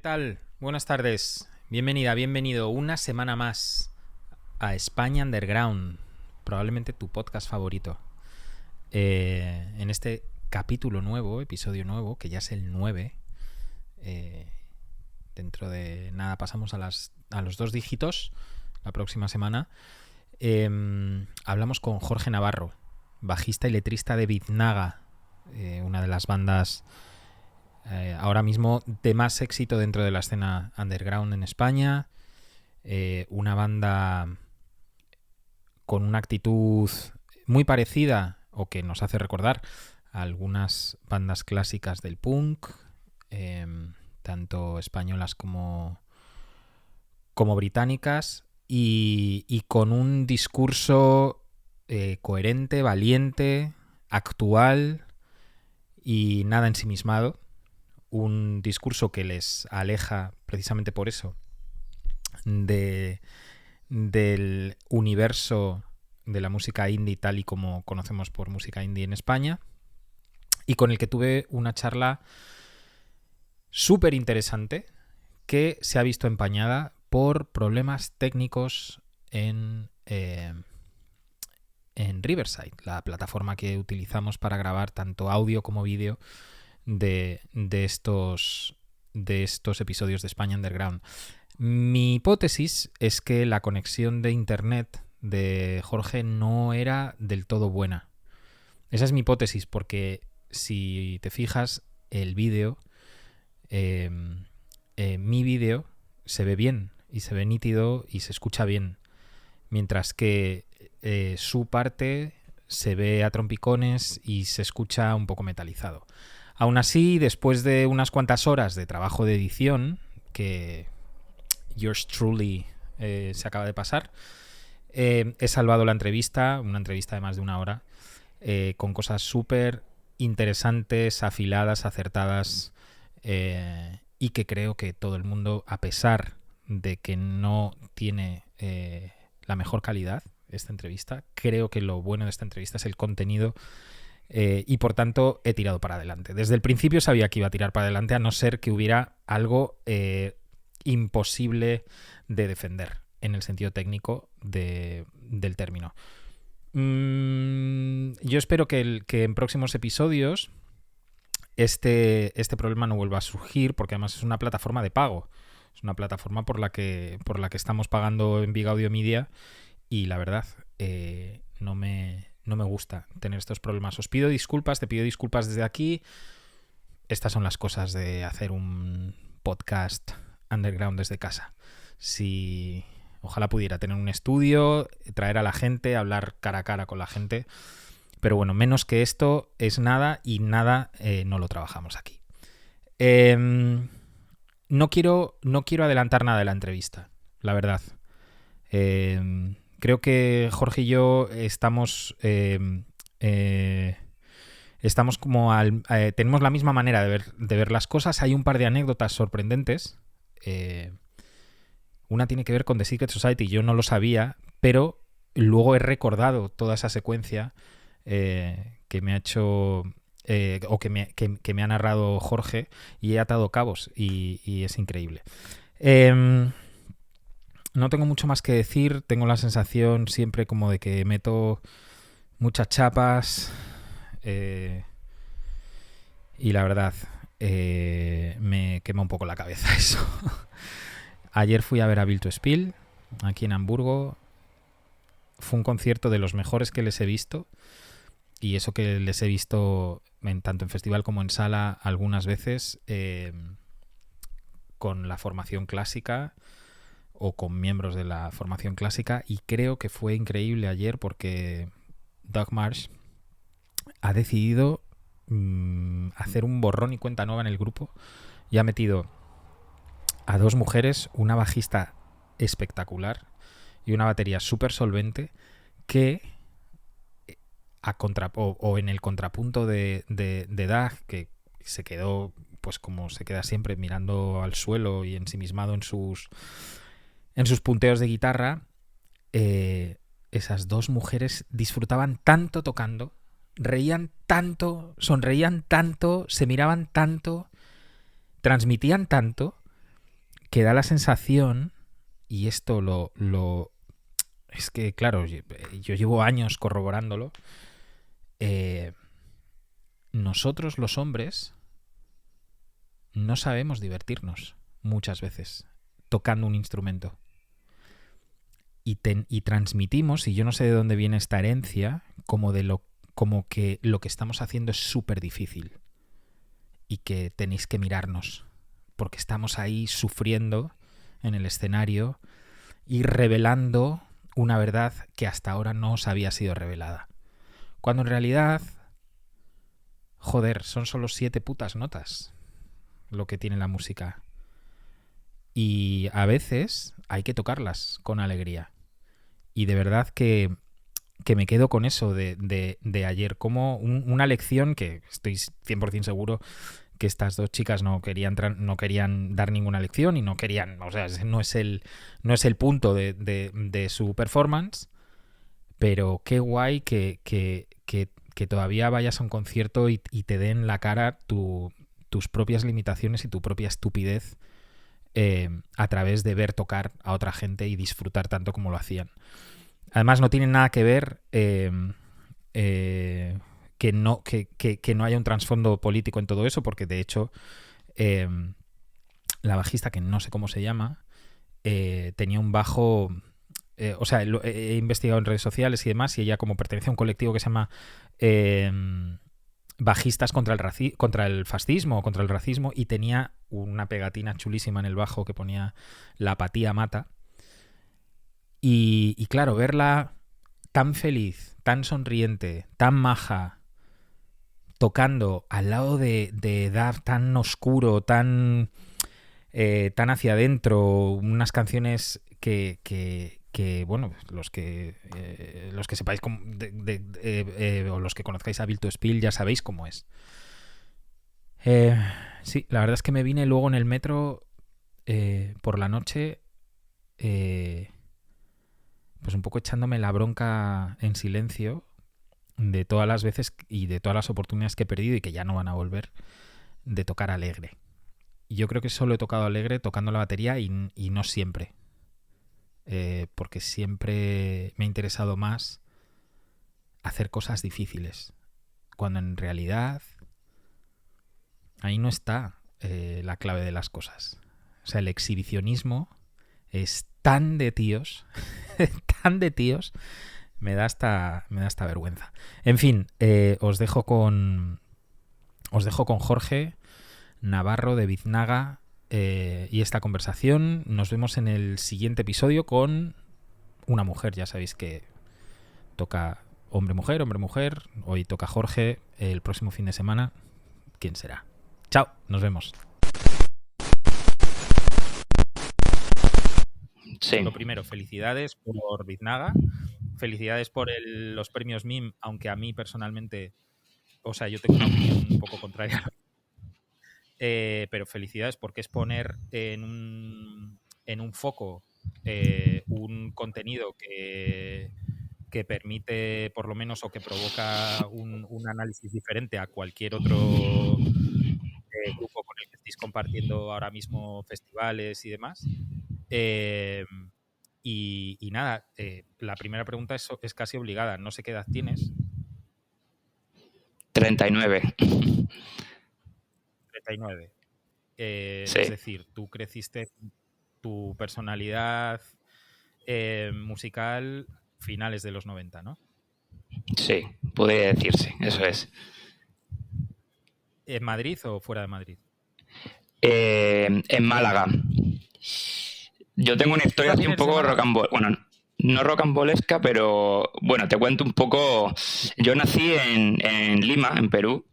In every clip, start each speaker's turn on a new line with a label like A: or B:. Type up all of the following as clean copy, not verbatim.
A: tal? Buenas tardes. Bienvenida, bienvenido una semana más a España Underground, probablemente tu podcast favorito. En este capítulo nuevo, episodio nuevo, que ya es el 9, dentro de nada pasamos a los 2 dígitos la próxima semana. Hablamos con Jorge Navarro, bajista y letrista de Biznaga, una de las bandas ahora mismo de más éxito dentro de la escena underground en España. Una banda con una actitud muy parecida o que nos hace recordar a algunas bandas clásicas del punk, tanto españolas como británicas, y con un discurso coherente, valiente, actual y nada ensimismado. Un discurso que les aleja precisamente por eso del universo de la música indie tal y como conocemos por música indie en España, y con el que tuve una charla súper interesante que se ha visto empañada por problemas técnicos en Riverside, la plataforma que utilizamos para grabar tanto audio como vídeo de estos episodios de España Underground. Mi hipótesis es que la conexión de internet de Jorge no era del todo buena. Esa es mi hipótesis, porque si te fijas, el vídeo, mi vídeo, se ve bien y se ve nítido y se escucha bien, mientras que su parte se ve a trompicones y se escucha un poco metalizado. Aún así, después de unas cuantas horas de trabajo de edición, que yours truly se acaba de pasar, he salvado la entrevista, una entrevista de más de una hora, con cosas súper interesantes, afiladas, acertadas, y que creo que todo el mundo, a pesar de que no tiene la mejor calidad esta entrevista, creo que lo bueno de esta entrevista es el contenido. Y por tanto he tirado para adelante. Desde el principio sabía que iba a tirar para adelante, a no ser que hubiera algo imposible de defender en el sentido técnico del término. Yo espero que en próximos episodios este problema no vuelva a surgir, porque además es una plataforma de pago. Es una plataforma por la que estamos pagando en Big Audio Media, y la verdad no me gusta tener estos problemas. Os pido disculpas, te pido disculpas desde aquí. Estas son las cosas de hacer un podcast underground desde casa. Ojalá pudiera tener un estudio, traer a la gente, hablar cara a cara con la gente. Pero bueno, menos que esto es nada, y nada no lo trabajamos aquí. No quiero adelantar nada de la entrevista, la verdad. Creo que Jorge y yo estamos como tenemos la misma manera de ver las cosas. Hay un par de anécdotas sorprendentes. Una tiene que ver con The Secret Society. Yo no lo sabía, pero luego he recordado toda esa secuencia que me ha hecho o que me ha narrado Jorge, y he atado cabos, y es increíble. No tengo mucho más que decir. Tengo la sensación siempre como de que meto muchas chapas, y la verdad me quema un poco la cabeza eso. Ayer fui a ver a Bill to Spill aquí en Hamburgo. Fue un concierto de los mejores que les he visto, y eso que les he visto tanto en festival como en sala algunas veces, con la formación clásica o con miembros de la formación clásica, y creo que fue increíble ayer porque Doug Martsch ha decidido hacer un borrón y cuenta nueva en el grupo, y ha metido a 2 mujeres, una bajista espectacular y una batería súper solvente, que en el contrapunto de Doug, que se quedó pues como se queda siempre, mirando al suelo y ensimismado en sus punteos de guitarra. Esas 2 mujeres disfrutaban tanto tocando, reían tanto, sonreían tanto, se miraban tanto, transmitían tanto, que da la sensación, y esto es que, claro, yo llevo años corroborándolo, nosotros los hombres no sabemos divertirnos muchas veces tocando un instrumento. Y transmitimos, y yo no sé de dónde viene esta herencia, como que lo que estamos haciendo es súper difícil y que tenéis que mirarnos, porque estamos ahí sufriendo en el escenario y revelando una verdad que hasta ahora no os había sido revelada. Cuando en realidad, joder, son solo 7 putas notas lo que tiene la música. Y a veces hay que tocarlas con alegría. Y de verdad que me quedo con eso de ayer, como una lección que estoy 100% seguro que estas dos chicas no querían dar ninguna lección y no querían, o sea, no es el punto de su performance, pero qué guay que todavía vayas a un concierto y te den la cara tus propias limitaciones y tu propia estupidez a través de ver tocar a otra gente y disfrutar tanto como lo hacían. Además no tiene nada que ver que no haya un trasfondo político en todo eso, porque de hecho la bajista, que no sé cómo se llama, tenía un bajo... o sea, he investigado en redes sociales y demás, y ella, como pertenece a un colectivo que se llama Bajistas contra el fascismo o contra el racismo, y tenía una pegatina chulísima en el bajo que ponía "la apatía mata". Y claro, verla tan feliz, tan sonriente, tan maja, tocando al lado de Daft, tan oscuro, tan hacia adentro, unas canciones que bueno, los que sepáis o los que conozcáis a Built to Spill ya sabéis cómo es. Sí, la verdad es que me vine luego en el metro por la noche, pues un poco echándome la bronca en silencio de todas las veces y de todas las oportunidades que he perdido y que ya no van a volver, de tocar alegre. Y yo creo que solo he tocado alegre tocando la batería y no siempre. Porque siempre me ha interesado más hacer cosas difíciles, cuando en realidad ahí no está la clave de las cosas. O sea, el exhibicionismo es tan de tíos, tan de tíos, me da hasta vergüenza. En fin, os dejo con Jorge Navarro de Biznaga y esta conversación. Nos vemos en el siguiente episodio con una mujer. Ya sabéis que toca hombre-mujer, hombre-mujer. Hoy toca Jorge. El próximo fin de semana, ¿quién será? Chao, nos vemos.
B: Sí.
A: Lo primero, felicidades por Biznaga. Felicidades por los premios MIM, aunque a mí personalmente, o sea, yo tengo una opinión un poco contraria. Pero felicidades, porque es poner en un foco un contenido que permite, por lo menos, o que provoca un análisis diferente a cualquier otro grupo con el que estéis compartiendo ahora mismo festivales y demás. Y nada, la primera pregunta es casi obligada. No sé qué edad tienes.
B: 39.
A: 39.
B: Sí.
A: Es decir, tú creciste, tu personalidad musical finales de los 90, ¿no?
B: Sí, podría decirse, eso es.
A: ¿En Madrid o fuera de Madrid?
B: En Málaga. Yo tengo una historia así un poco bueno, no rocambolesca, pero bueno, te cuento un poco. Yo nací en Lima, en Perú,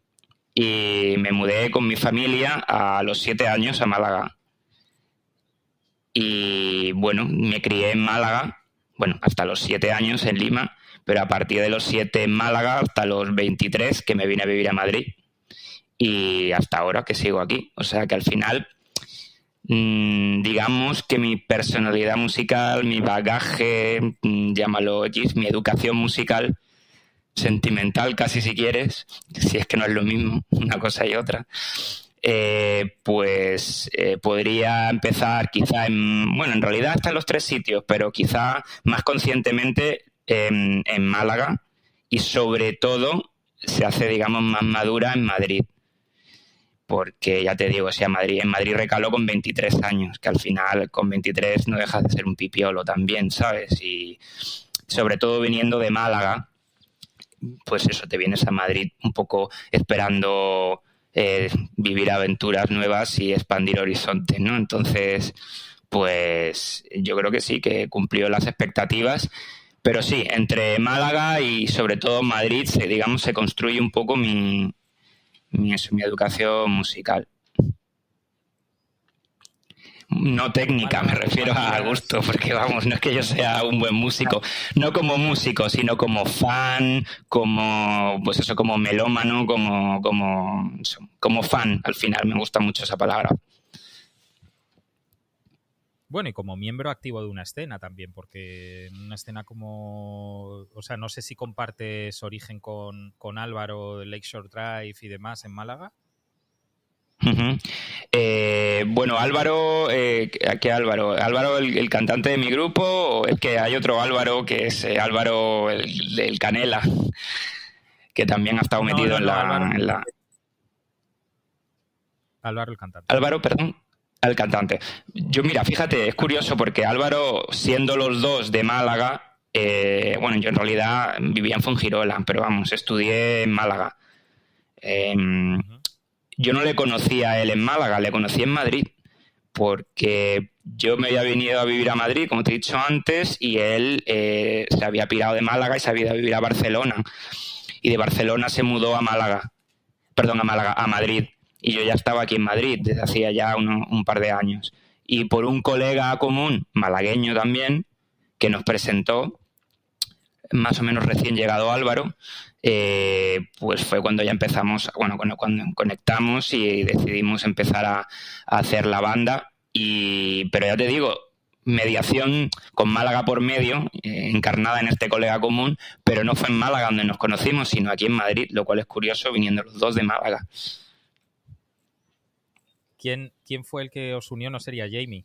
B: y me mudé con mi familia a los 7 años a Málaga. Y bueno, me crié en Málaga, bueno, hasta los 7 años en Lima, pero a partir de los 7 en Málaga hasta los 23 que me vine a vivir a Madrid. Y hasta ahora que sigo aquí. O sea que al final, digamos que mi personalidad musical, mi bagaje, llámalo Gis, mi educación musical, sentimental casi si quieres, si es que no es lo mismo una cosa y otra, podría empezar quizá bueno, en realidad está en los tres sitios, pero quizá más conscientemente en Málaga, y sobre todo se hace, digamos, más madura en Madrid. Porque ya te digo, o sea, en Madrid recaló con 23 años, que al final con 23 no dejas de ser un pipiolo también, ¿sabes? Y sobre todo viniendo de Málaga, pues eso, te vienes a Madrid un poco esperando vivir aventuras nuevas y expandir horizontes, ¿no? Entonces, pues yo creo que sí, que cumplió las expectativas, pero sí, entre Málaga y sobre todo Madrid, digamos, se construye un poco mi educación musical. No técnica, me refiero a gusto, porque vamos, no es que yo sea un buen músico, no como músico, sino como fan, como, pues eso, como melómano, como fan, al final, me gusta mucho esa palabra.
A: Bueno, y como miembro activo de una escena también, porque en una escena como... O sea, no sé si compartes origen con Álvaro de Lakeshore Drive y demás en Málaga.
B: Uh-huh. Bueno, Álvaro, ¿qué Álvaro? ¿Álvaro el cantante de mi grupo? ¿O es que hay otro Álvaro que es Álvaro el Canela, que también ha estado metido en
A: Álvaro,
B: en la...
A: Álvaro el cantante.
B: Álvaro, perdón. Al cantante. Yo, mira, fíjate, es curioso porque Álvaro, siendo los dos de Málaga, bueno, yo en realidad vivía en Fuengirola, pero vamos, estudié en Málaga. Yo no le conocía a él en Málaga, le conocí en Madrid, porque yo me había venido a vivir a Madrid, como te he dicho antes, y él se había pirado de Málaga y se había ido a vivir a Barcelona. Y de Barcelona se mudó a Málaga, perdón, a Madrid. Y yo ya estaba aquí en Madrid desde hacía ya un par de años. Y por un colega común, malagueño también, que nos presentó, más o menos recién llegado Álvaro, pues fue cuando ya empezamos, bueno, cuando conectamos y decidimos empezar a hacer la banda. Pero ya te digo, mediación con Málaga por medio, encarnada en este colega común, pero no fue en Málaga donde nos conocimos, sino aquí en Madrid, lo cual es curioso viniendo los dos de Málaga.
A: ¿Quién fue el que os unió? No sería Jamie.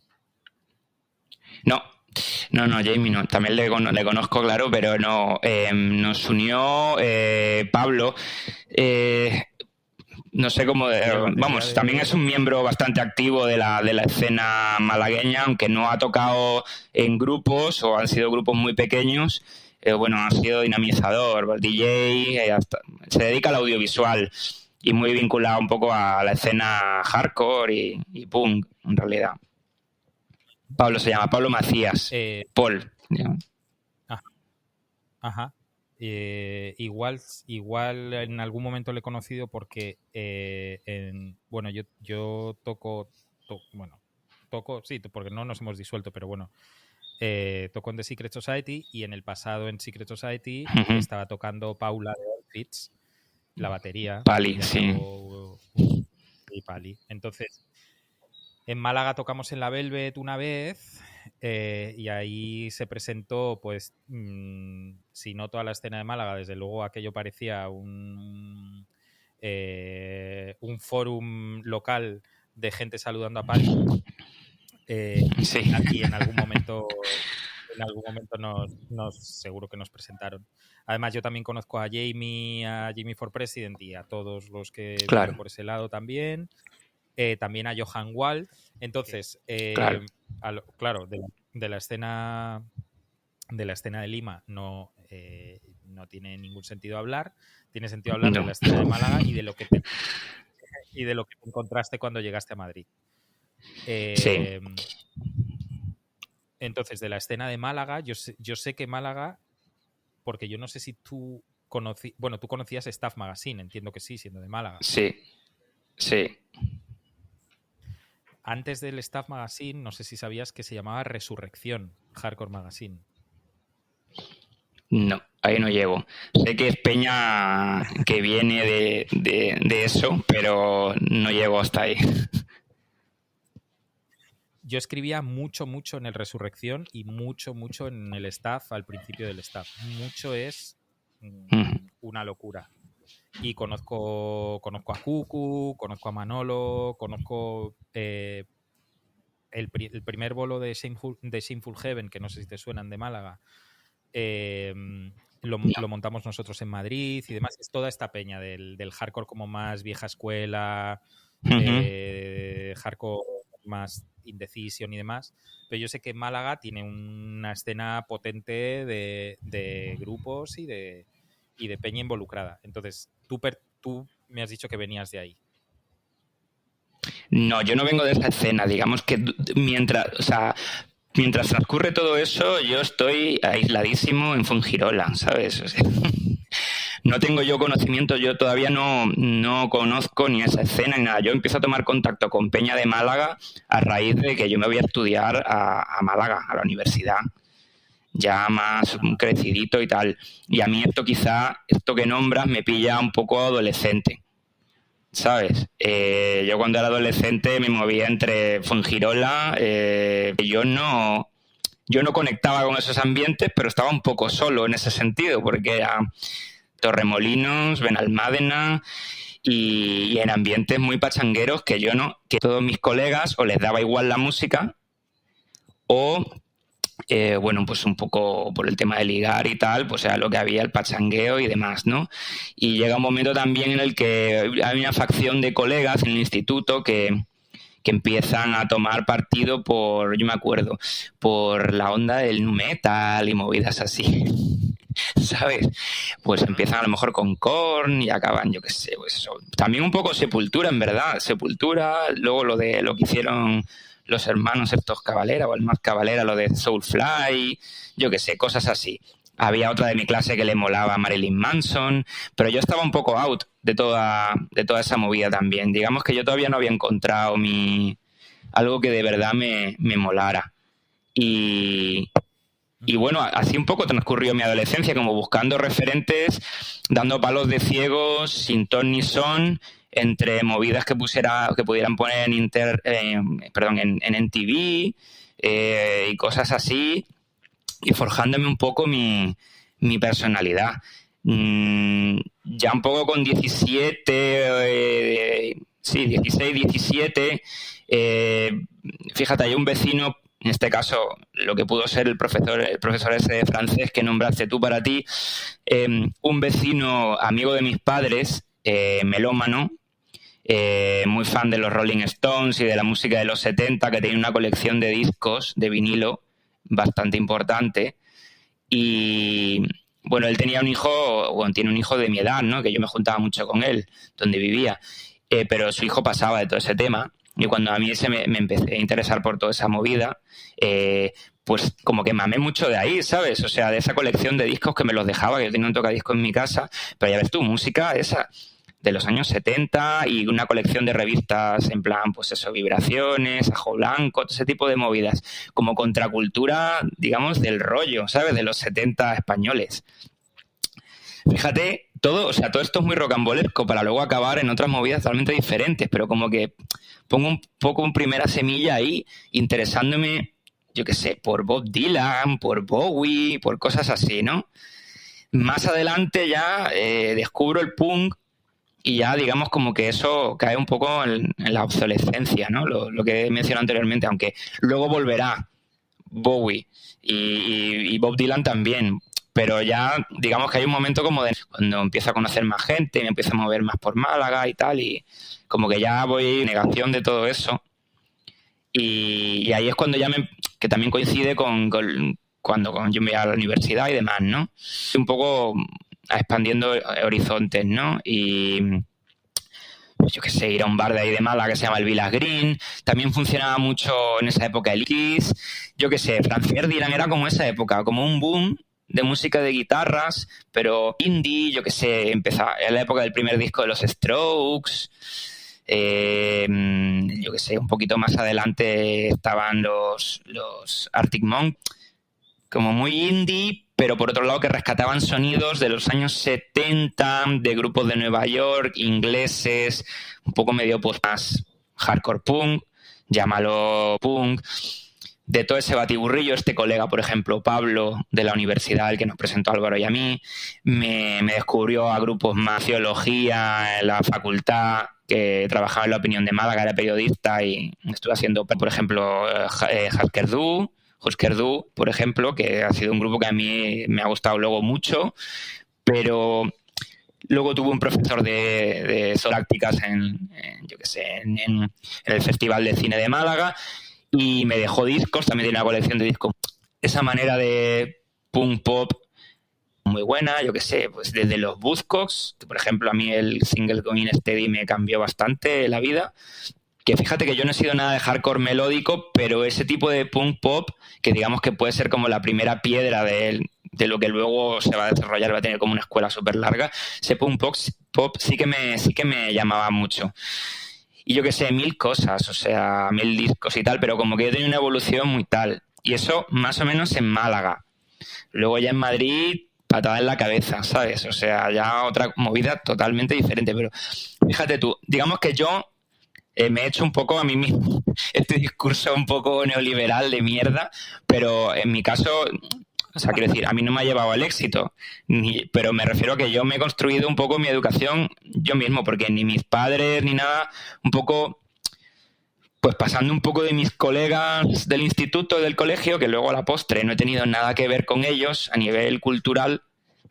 B: No, Jamie no. También le conozco, claro, pero no. Nos unió Pablo. No sé cómo. Vamos, también es un miembro bastante activo de la escena malagueña, aunque no ha tocado en grupos o han sido grupos muy pequeños. Bueno, ha sido dinamizador, DJ, se dedica al audiovisual y muy vinculado un poco a la escena hardcore y punk, en realidad. Pablo se llama, Pablo Macías. Paul.
A: Ajá. Igual en algún momento le he conocido porque bueno, yo toco, sí, porque no nos hemos disuelto, pero bueno, toco en The Secret Society y en el pasado en Secret Society estaba tocando Paula de Outfits, la batería.
B: Pali, sí.
A: Y Pali. Entonces, en Málaga tocamos en la Velvet una vez y ahí se presentó, pues, si no toda la escena de Málaga, desde luego aquello parecía un fórum local de gente saludando a Pali.
B: Sí.
A: Aquí en algún momento seguro que nos presentaron. Además, yo también conozco a Jamie for President y a todos los que viven por ese lado también. También a Johan Wald. Entonces, claro, de la escena de Lima no tiene ningún sentido hablar. Tiene sentido hablar de la escena de Málaga y de lo que te encontraste cuando llegaste a Madrid.
B: Sí.
A: Entonces, de la escena de Málaga, yo sé que Málaga, porque yo no sé si tú tú conocías Staff Magazine, entiendo que sí, siendo de Málaga.
B: Sí.
A: Antes del Staff Magazine, no sé si sabías que se llamaba Resurrección Hardcore Magazine.
B: No, ahí no llego. Sé que es peña que viene de eso, pero no llego hasta ahí.
A: Yo escribía mucho en el Resurrección y mucho en el Staff, al principio del Staff. Mucho es una locura. y conozco a Cucu, conozco a Manolo, conozco el primer bolo de Shameful Heaven, que no sé si te suenan, de Málaga. Lo montamos nosotros en Madrid y demás. Es toda esta peña del hardcore como más vieja escuela, hardcore más Indecision y demás. Pero yo sé que Málaga tiene una escena potente de grupos y de peña involucrada. Entonces, tú me has dicho que venías de ahí.
B: No, yo no vengo de esa escena. Digamos que mientras transcurre todo eso, yo estoy aisladísimo en Fuengirola, ¿sabes? O sea, no tengo yo conocimiento, yo todavía no conozco ni esa escena ni nada. Yo empiezo a tomar contacto con Peña de Málaga a raíz de que yo me voy a estudiar a Málaga, a la universidad, ya más crecidito y tal. Y a mí esto que nombras me pilla un poco adolescente, ¿sabes? Yo cuando era adolescente me movía entre Fuengirola, yo no conectaba con esos ambientes, pero estaba un poco solo en ese sentido, porque era Torremolinos, Benalmádena y en ambientes muy pachangueros que todos mis colegas o les daba igual la música o bueno, pues un poco por el tema de ligar y tal, pues era lo que había, el pachangueo y demás, ¿no? Y llega un momento también en el que hay una facción de colegas en el instituto que empiezan a tomar partido yo me acuerdo, por la onda del nu metal y movidas así, ¿sabes? Pues empiezan a lo mejor con Korn y acaban, yo qué sé, pues eso. También un poco Sepultura, en verdad, Sepultura, luego lo que hicieron los hermanos estos Cavalera o el más Cavalera, lo de Soulfly, yo qué sé, cosas así. Había otra de mi clase que le molaba a Marilyn Manson, pero yo estaba un poco out de toda esa movida también. Digamos que yo todavía no había encontrado algo que de verdad me molara. Y bueno, así un poco transcurrió mi adolescencia, como buscando referentes, dando palos de ciegos, sin ton ni son, entre movidas que pudieran poner en MTV y cosas así, y forjándome un poco mi personalidad. Ya un poco con 16, 17, fíjate, hay un vecino, en este caso lo que pudo ser el profesor ese de francés que nombraste tú para ti, un vecino amigo de mis padres, melómano, muy fan de los Rolling Stones y de la música de los 70, que tenía una colección de discos de vinilo bastante importante. Y bueno, él tenía tiene un hijo de mi edad, ¿no? Que yo me juntaba mucho con él, donde vivía, pero su hijo pasaba de todo ese tema. Y cuando a mí me empecé a interesar por toda esa movida, pues como que mamé mucho de ahí, ¿sabes? O sea, de esa colección de discos que me los dejaba, que yo tenía un tocadiscos en mi casa, pero ya ves tú, música esa de los años 70 y una colección de revistas en plan, pues eso, Vibraciones, Ajo Blanco, todo ese tipo de movidas, como contracultura, digamos, del rollo, ¿sabes? De los 70 españoles. Fíjate, todo esto es muy rocambolesco para luego acabar en otras movidas totalmente diferentes, pero como que pongo un poco en primera semilla ahí, interesándome, yo qué sé, por Bob Dylan, por Bowie, por cosas así, ¿no? Más adelante ya descubro el punk y ya digamos como que eso cae un poco en la obsolescencia, ¿no? Lo que he mencionado anteriormente, aunque luego volverá Bowie y Bob Dylan también. Pero ya, digamos que hay un momento como de cuando empiezo a conocer más gente, me empiezo a mover más por Málaga y tal, y como que ya voy en negación de todo eso. Y ahí es cuando que también coincide con cuando yo me voy a la universidad y demás, ¿no? Un poco expandiendo horizontes, ¿no? Y pues yo qué sé, ir a un bar de ahí de Málaga que se llama el Vilas Green. También funcionaba mucho en esa época el Kiss. Yo qué sé, Franz Ferdinand era como esa época, como un boom de música de guitarras, pero indie, yo qué sé, empezaba en la época del primer disco de los Strokes. Yo qué sé, un poquito más adelante estaban los Arctic Monkeys, como muy indie, pero por otro lado que rescataban sonidos de los años 70, de grupos de Nueva York, ingleses, un poco medio pues más hardcore punk, llámalo punk. de todo ese batiburrillo, este colega, por ejemplo, Pablo, de la universidad, el que nos presentó a Álvaro y a mí, me descubrió a grupos más sociología en la facultad, que trabajaba en La Opinión de Málaga, era periodista y estuve haciendo, por ejemplo, Husker Du, por ejemplo, que ha sido un grupo que a mí me ha gustado luego mucho, pero luego tuve un profesor de prácticas en el Festival de Cine de Málaga y me dejó discos, también tiene una colección de discos. Esa manera de punk pop muy buena, yo qué sé, pues desde los Buzzcocks, que por ejemplo a mí el single Going Steady me cambió bastante la vida, que fíjate que yo no he sido nada de hardcore melódico, pero ese tipo de punk pop, que digamos que puede ser como la primera piedra de lo que luego se va a desarrollar, va a tener como una escuela súper larga, ese punk pop sí que me llamaba mucho. Y yo qué sé, 1000 cosas, o sea, 1000 discos y tal, pero como que he tenido una evolución muy tal. Y eso más o menos en Málaga. Luego ya en Madrid, patada en la cabeza, ¿sabes? O sea, ya otra movida totalmente diferente. Pero fíjate tú, digamos que yo me he hecho un poco a mí mismo este discurso un poco neoliberal de mierda, pero en mi caso, o sea, quiero decir, a mí no me ha llevado al éxito, pero me refiero a que yo me he construido un poco mi educación yo mismo, porque ni mis padres ni nada, un poco, pues pasando un poco de mis colegas del instituto, del colegio, que luego a la postre no he tenido nada que ver con ellos a nivel cultural,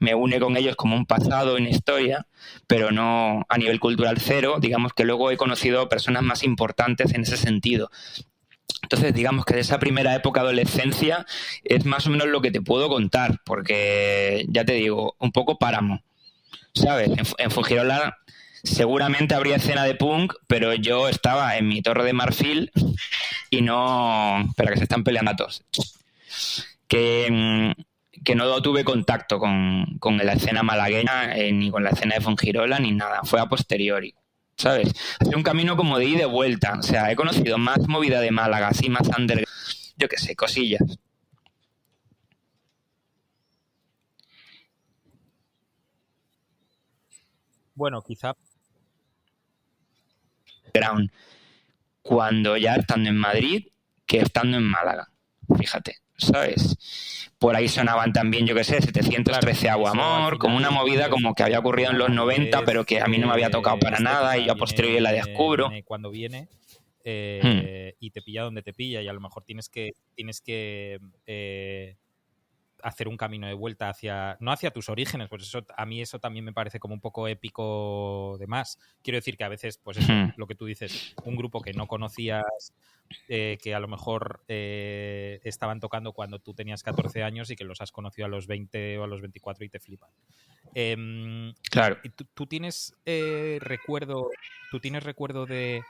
B: me une con ellos como un pasado en historia, pero no a nivel cultural cero. Digamos que luego he conocido personas más importantes en ese sentido. Entonces, digamos que de esa primera época de adolescencia es más o menos lo que te puedo contar, porque ya te digo, un poco páramo, ¿sabes? En Fuengirola seguramente habría escena de punk, pero yo estaba en mi torre de marfil y no... Espera, que se están peleando a todos. Que no tuve contacto con la escena malagueña, ni con la escena de Fuengirola, ni nada. Fue a posteriori, ¿sabes? Ha sido un camino como de ida y de vuelta. O sea, he conocido más movida de Málaga, así más underground, yo qué sé, cosillas.
A: Bueno, quizá
B: Ground, cuando ya estando en Madrid que estando en Málaga. Fíjate, ¿sabes? Por ahí sonaban también, yo qué sé, 713 Agua Amor, como una movida como que había ocurrido en los 90, pero que a mí no me había tocado para nada y yo a posteriori la descubro.
A: Cuando viene y te pilla donde te pilla y a lo mejor tienes que hacer un camino de vuelta no hacia tus orígenes, pues eso a mí eso también me parece como un poco épico de más. Quiero decir que a veces, pues eso, lo que tú dices, un grupo que no conocías, que a lo mejor estaban tocando cuando tú tenías 14 años y que los has conocido a los 20 o a los 24 y te flipan.
B: Claro.
A: ¿Tú tienes recuerdo de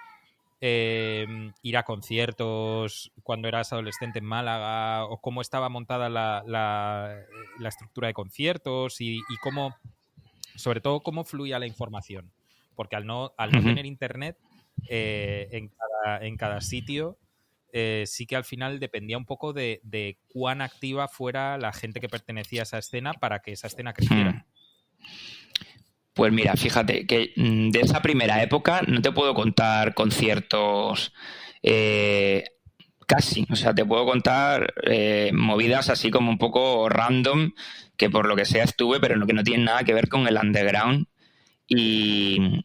A: ir a conciertos cuando eras adolescente en Málaga, o cómo estaba montada la estructura de conciertos y cómo, sobre todo, cómo fluía la información? Porque al no tener internet en cada sitio, sí que al final dependía un poco de cuán activa fuera la gente que pertenecía a esa escena para que esa escena creciera.
B: Pues mira, fíjate que de esa primera época no te puedo contar conciertos casi. O sea, te puedo contar movidas así como un poco random, que por lo que sea estuve, pero que no tienen nada que ver con el underground. Y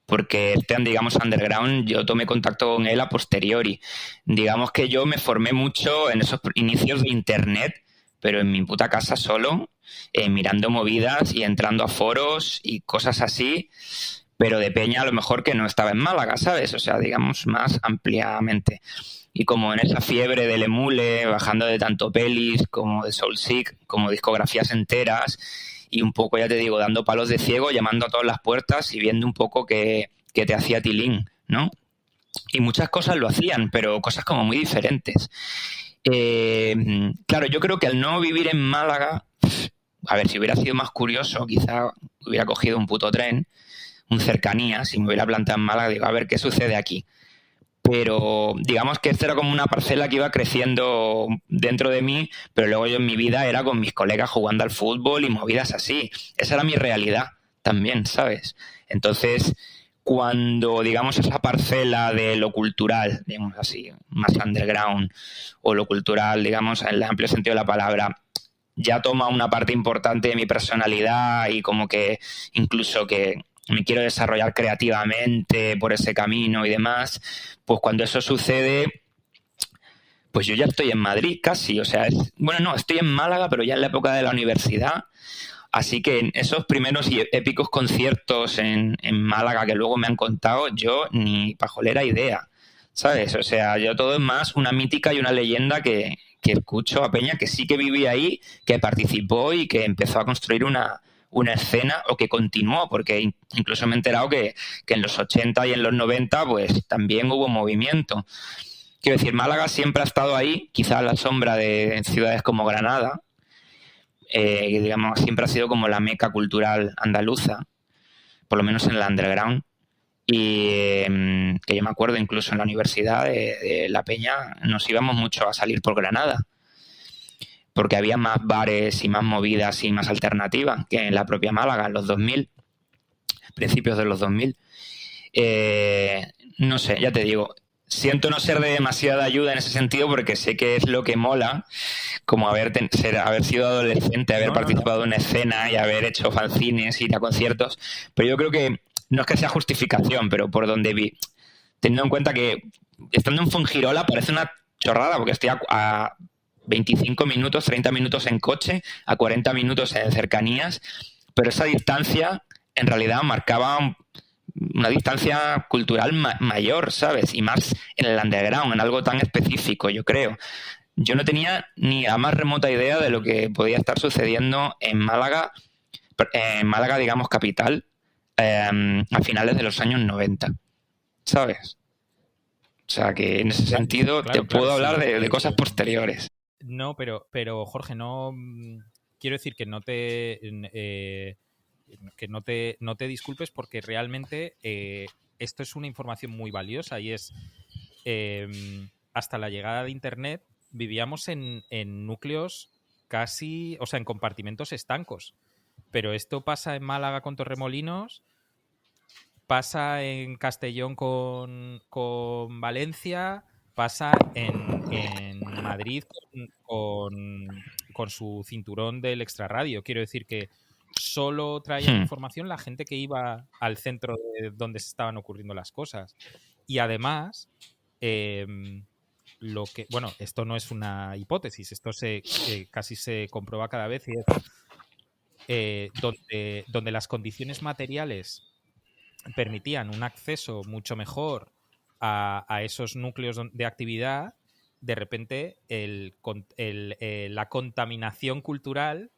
B: porque digamos, underground, yo tomé contacto con él a posteriori. Digamos que yo me formé mucho en esos inicios de internet, pero en mi puta casa solo, mirando movidas y entrando a foros y cosas así, pero de peña a lo mejor que no estaba en Málaga, ¿sabes? O sea, digamos más ampliamente. Y como en esa fiebre del emule, bajando de tanto pelis como de Soulseek, como discografías enteras, y un poco, ya te digo, dando palos de ciego, llamando a todas las puertas y viendo un poco qué te hacía tilín, ¿no? Y muchas cosas lo hacían, pero cosas como muy diferentes. Claro, yo creo que al no vivir en Málaga, a ver, si hubiera sido más curioso, quizá hubiera cogido un puto tren, un cercanías, y me hubiera plantado en Málaga, digo, a ver qué sucede aquí. Pero digamos que esto era como una parcela que iba creciendo dentro de mí, pero luego yo en mi vida era con mis colegas jugando al fútbol y movidas así. Esa era mi realidad también, ¿sabes? Entonces, cuando, digamos, esa parcela de lo cultural, digamos así, más underground, o lo cultural, digamos, en el amplio sentido de la palabra, ya toma una parte importante de mi personalidad y como que incluso que me quiero desarrollar creativamente por ese camino y demás, pues cuando eso sucede, pues yo ya estoy en Madrid casi, o sea, bueno, no, estoy en Málaga, pero ya en la época de la universidad. Así que en esos primeros y épicos conciertos en Málaga que luego me han contado, yo ni pajolera idea, ¿sabes? O sea, yo todo es más una mítica y una leyenda que escucho a Peña que sí que vivía ahí, que participó y que empezó a construir una escena o que continuó, porque incluso me he enterado que en los 80 y en los 90 pues también hubo movimiento. Quiero decir, Málaga siempre ha estado ahí, quizá a la sombra de ciudades como Granada, digamos, siempre ha sido como la meca cultural andaluza, por lo menos en el underground. Y que yo me acuerdo incluso en la universidad de La Peña nos íbamos mucho a salir por Granada, porque había más bares y más movidas y más alternativas que en la propia Málaga en los 2000, principios de los 2000. No sé, ya te digo, siento no ser de demasiada ayuda en ese sentido porque sé que es lo que mola, como haber sido adolescente, haber participado en una escena y haber hecho fanzines y ir a conciertos, pero yo creo que no es que sea justificación, pero por donde vi, teniendo en cuenta que estando en Fuengirola parece una chorrada porque estoy a 25 minutos, 30 minutos en coche, a 40 minutos en cercanías, pero esa distancia en realidad marcaba una distancia cultural mayor, ¿sabes? Y más en el underground, en algo tan específico, yo creo. Yo no tenía ni la más remota idea de lo que podía estar sucediendo en Málaga, digamos, capital, a finales de los años 90, ¿sabes? O sea, que en ese sentido te puedo hablar de cosas posteriores.
A: No, pero Jorge, no quiero decir que no te disculpes porque realmente esto es una información muy valiosa y es hasta la llegada de Internet vivíamos en núcleos casi, o sea, en compartimentos estancos. Pero esto pasa en Málaga con Torremolinos, pasa en Castellón con Valencia, pasa en Madrid con su cinturón del extrarradio. Quiero decir que solo traían información la gente que iba al centro de donde se estaban ocurriendo las cosas. Y además, bueno, esto no es una hipótesis, esto casi se comprueba cada vez y es donde las condiciones materiales permitían un acceso mucho mejor a esos núcleos de actividad, de repente la contaminación cultural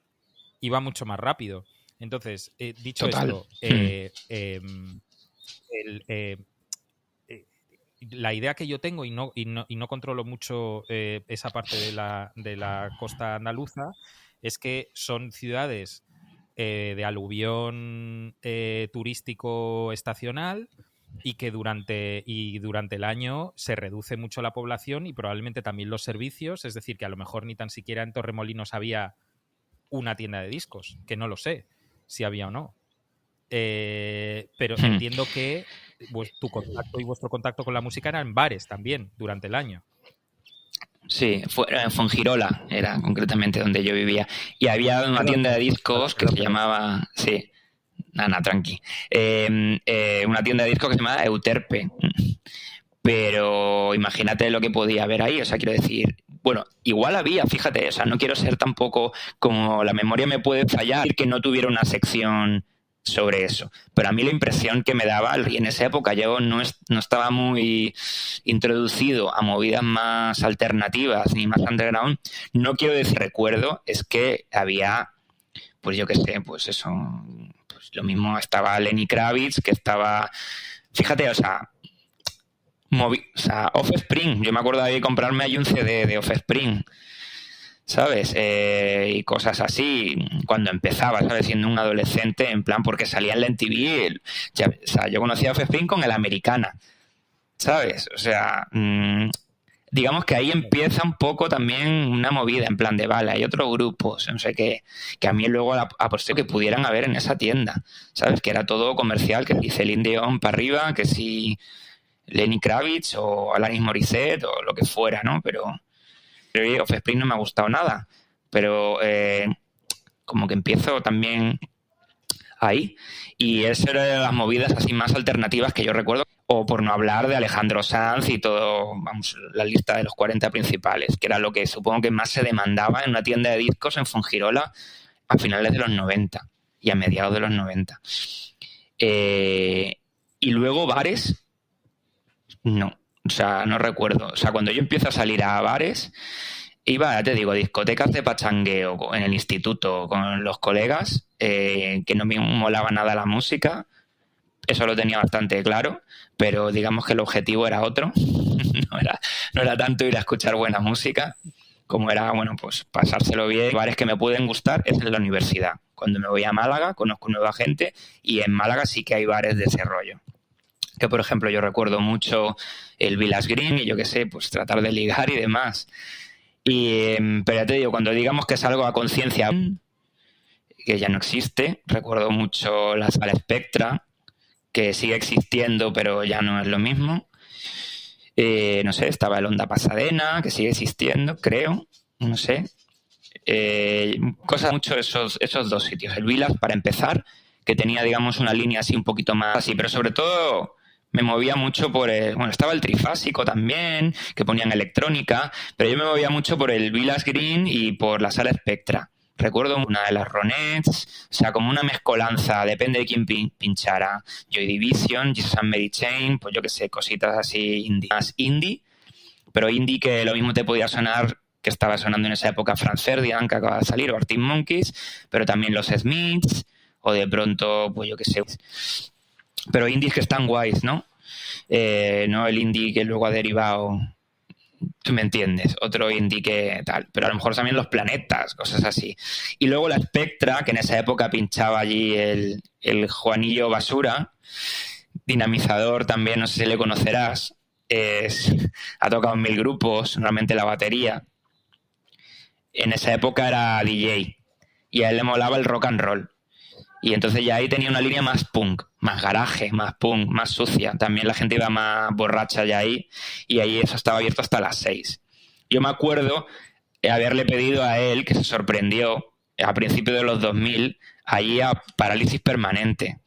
A: iba mucho más rápido. Entonces, dicho
B: Total.
A: esto, la idea que yo tengo, y no controlo mucho esa parte de la costa andaluza, es que son ciudades de aluvión turístico estacional y que durante el año se reduce mucho la población y probablemente también los servicios, es decir, que a lo mejor ni tan siquiera en Torremolinos había una tienda de discos, que no lo sé si había o no. Pero entiendo que tu contacto y vuestro contacto con la música eran en bares también durante el año.
B: Sí, Fuengirola era concretamente donde yo vivía. Y había una tienda de discos que se llamaba... Sí, Ana, tranqui. Una tienda de discos que se llamaba Euterpe. Pero imagínate lo que podía haber ahí. O sea, quiero decir... Bueno, igual había, fíjate. O sea, no quiero ser tampoco... Como la memoria me puede fallar, que no tuviera una sección sobre eso. Pero a mí la impresión que me daba, y en esa época yo no estaba muy introducido a movidas más alternativas ni más underground, no quiero decir recuerdo, es que había, pues yo qué sé, pues eso, pues lo mismo estaba Lenny Kravitz, que estaba, fíjate, o sea, Offspring, yo me acuerdo de comprarme ahí un CD de Offspring, ¿sabes? Y cosas así, cuando empezaba, ¿sabes? Siendo un adolescente, en plan, porque salía en la MTV, o sea, yo conocía a Offspring con el Americana, ¿sabes? O sea, digamos que ahí empieza un poco también una movida, en plan de, vale, hay otros grupos, no sé qué, que a mí luego aposté que pudieran haber en esa tienda, ¿sabes? Que era todo comercial, que si Celine Dion para arriba, que si Lenny Kravitz o Alanis Morissette o lo que fuera, ¿no? Pero Offspring no me ha gustado nada, pero como que empiezo también ahí, y eso era de las movidas así más alternativas que yo recuerdo, o por no hablar de Alejandro Sanz y todo, vamos, la lista de los 40 principales, que era lo que supongo que más se demandaba en una tienda de discos en Fuengirola a finales de los 90 y a mediados de los 90. Y luego bares, no, o sea, no recuerdo. O sea, cuando yo empiezo a salir a bares, iba, ya te digo, a discotecas de pachangueo en el instituto con los colegas, que no me molaba nada la música, eso lo tenía bastante claro, pero digamos que el objetivo era otro, no era tanto ir a escuchar buena música, como era, bueno, pues pasárselo bien. Bares que me pueden gustar es en la universidad. Cuando me voy a Málaga conozco nueva gente, y en Málaga sí que hay bares de ese rollo. Que, por ejemplo, yo recuerdo mucho el Village Green y yo qué sé, pues tratar de ligar y demás. Pero ya te digo, cuando digamos que es algo a conciencia que ya no existe, recuerdo mucho la Sala Spectra, que sigue existiendo pero ya no es lo mismo. No sé, estaba el Onda Pasadena, que sigue existiendo, creo, no sé. Cosas mucho esos dos sitios. El Village, para empezar, que tenía, digamos, una línea así un poquito más así, pero sobre todo me movía mucho por bueno, estaba el Trifásico también, que ponían electrónica, pero yo me movía mucho por el Village Green y por la Sala Spectra. Recuerdo una de las Ronettes, o sea, como una mezcolanza, depende de quién pinchara. Joy Division, Jesus and Mary Chain, pues yo qué sé, cositas así indie. Más indie, pero indie que lo mismo te podía sonar, que estaba sonando en esa época Franz Ferdinand, que acaba de salir, o Arctic Monkeys, pero también los Smiths, o de pronto, pues yo qué sé. Pero indies que están guays, ¿no? No el indie que luego ha derivado, tú me entiendes, otro indie que tal, pero a lo mejor también los Planetas, cosas así. Y luego la Spectra, que en esa época pinchaba allí el Juanillo Basura, dinamizador también, no sé si le conocerás, ha tocado en 1000 grupos, normalmente la batería. En esa época era DJ y a él le molaba el rock and roll. Y entonces ya ahí tenía una línea más punk, más garaje, más punk, más sucia. También la gente iba más borracha ya ahí, y ahí eso estaba abierto hasta las 6. Yo me acuerdo haberle pedido a él, que se sorprendió a principios de los 2000, allí a Parálisis Permanente,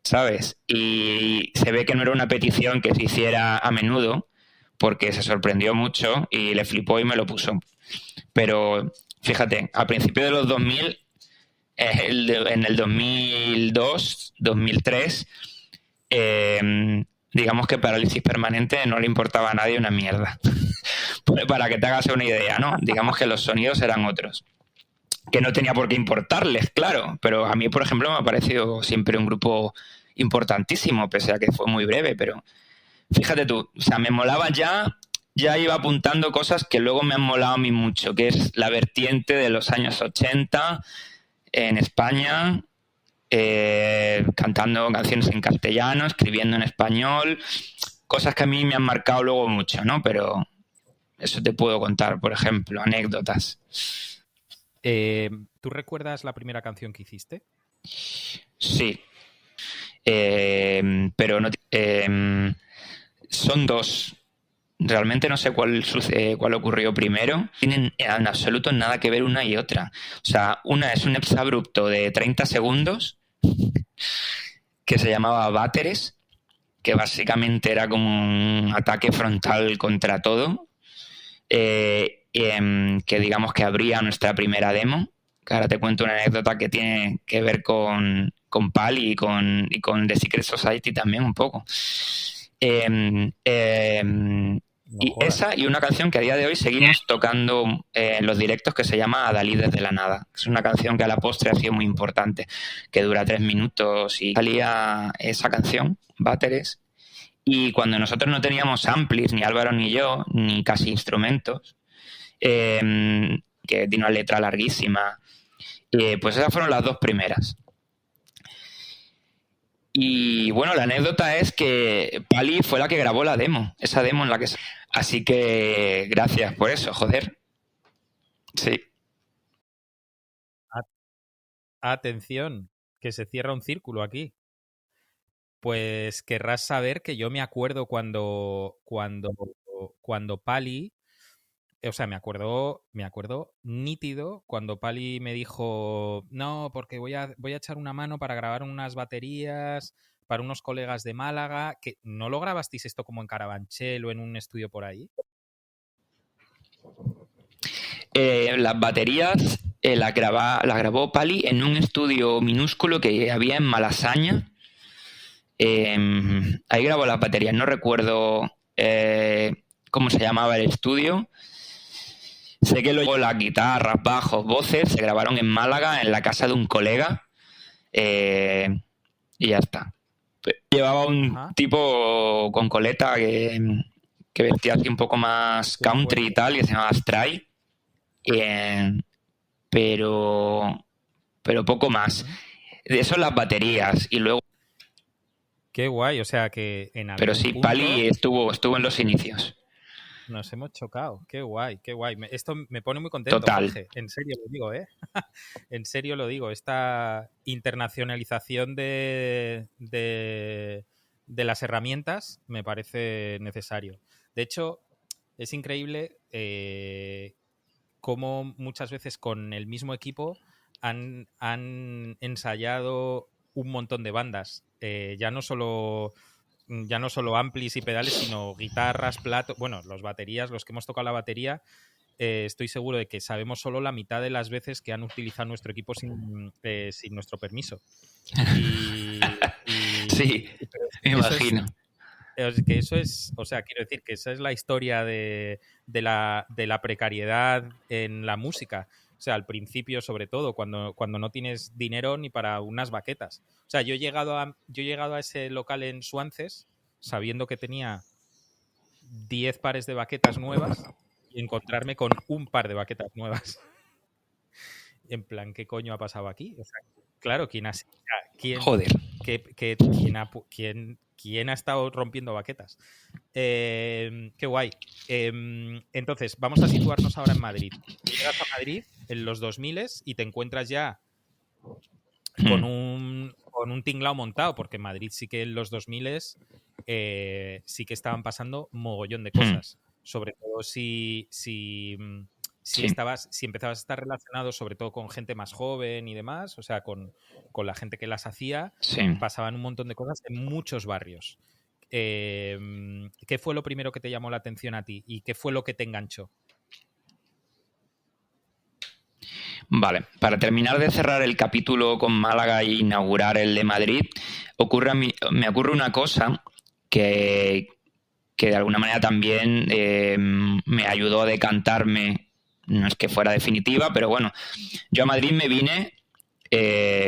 B: ¿sabes? Y se ve que no era una petición que se hiciera a menudo, porque se sorprendió mucho y le flipó y me lo puso. Pero fíjate, a principios de los 2000, en el 2002, 2003, digamos que Parálisis Permanente no le importaba a nadie una mierda. Para que te hagas una idea, ¿no? Digamos que los sonidos eran otros. Que no tenía por qué importarles, claro, pero a mí, por ejemplo, me ha parecido siempre un grupo importantísimo, pese a que fue muy breve, pero fíjate tú, o sea, me molaba ya iba apuntando cosas que luego me han molado a mí mucho, que es la vertiente de los años 80 en España, cantando canciones en castellano, escribiendo en español, cosas que a mí me han marcado luego mucho, ¿no? Pero eso te puedo contar, por ejemplo, anécdotas.
A: ¿Tú recuerdas la primera canción que hiciste?
B: Sí. Pero no, son dos. Realmente no sé cuál ocurrió primero. No tienen en absoluto nada que ver una y otra. O sea, una es un exabrupto de 30 segundos que se llamaba Váteres, que básicamente era como un ataque frontal contra todo. Que digamos que abría nuestra primera demo, que ahora te cuento una anécdota que tiene que ver con PAL y con The Secret Society también un poco. Y esa y una canción que a día de hoy seguimos tocando en los directos, que se llama Adalí desde la nada. Es una canción que a la postre ha sido muy importante, que dura 3 minutos, y salía esa canción, Váteres. Y cuando nosotros no teníamos amplis, ni Álvaro ni yo, ni casi instrumentos, que tiene una letra larguísima, pues esas fueron las dos primeras. Y bueno, la anécdota es que Pali fue la que grabó la demo, esa demo en la que... Así que gracias por eso, joder. Sí.
A: Atención, que se cierra un círculo aquí. Pues querrás saber que yo me acuerdo cuando Pali, o sea, me acuerdo nítido cuando Pali me dijo, no, porque voy a echar una mano para grabar unas baterías para unos colegas de Málaga, que ¿no lo grabasteis esto como en Carabanchel o en un estudio por ahí?
B: Las baterías las grabó Pali en un estudio minúsculo que había en Malasaña. Ahí grabó las baterías. No recuerdo cómo se llamaba el estudio. Sé que luego las guitarras, bajos, voces se grabaron en Málaga, en la casa de un colega. Y ya está. Llevaba un tipo con coleta que vestía así un poco más country y tal, que se llamaba Stray. Pero poco más. Eso las baterías. Y luego...
A: Qué guay, o sea que en algún
B: Pero sí,
A: punto
B: Pali estuvo en los inicios.
A: nos hemos chocado. Qué guay, qué guay. Esto me pone muy contento,
B: Total.
A: Jorge. En serio lo digo, ¿eh? En serio lo digo. Esta internacionalización de las herramientas me parece necesario. De hecho, es increíble cómo muchas veces con el mismo equipo han ensayado un montón de bandas. Ya no solo amplis y pedales, sino guitarras, platos, bueno, los baterías, los que hemos tocado la batería, estoy seguro de que sabemos solo la mitad de las veces que han utilizado nuestro equipo sin nuestro permiso.
B: Sí, me imagino.
A: Que eso es, o sea, quiero decir que esa es la historia de la precariedad en la música. O sea, al principio, sobre todo, cuando no tienes dinero ni para unas baquetas. O sea, yo he llegado a ese local en Suances sabiendo que tenía 10 pares de baquetas nuevas y encontrarme con un par de baquetas nuevas. En plan, ¿qué coño ha pasado aquí? O sea, claro,
B: Joder.
A: ¿Quién ha estado rompiendo baquetas? Qué guay. Entonces, vamos a situarnos ahora en Madrid. Llegas a Madrid en los 2000 y te encuentras ya con un tinglao montado, porque en Madrid sí que en los 2000 sí que estaban pasando mogollón de cosas. Sobre todo si empezabas a estar relacionado sobre todo con gente más joven y demás, o sea, con la gente que las hacía, pasaban un montón de cosas en muchos barrios. ¿Qué fue lo primero que te llamó la atención a ti y qué fue lo que te enganchó?
B: Vale, para terminar de cerrar el capítulo con Málaga e inaugurar el de Madrid, me ocurre una cosa que de alguna manera también me ayudó a decantarme, no es que fuera definitiva, pero bueno, yo a Madrid me vine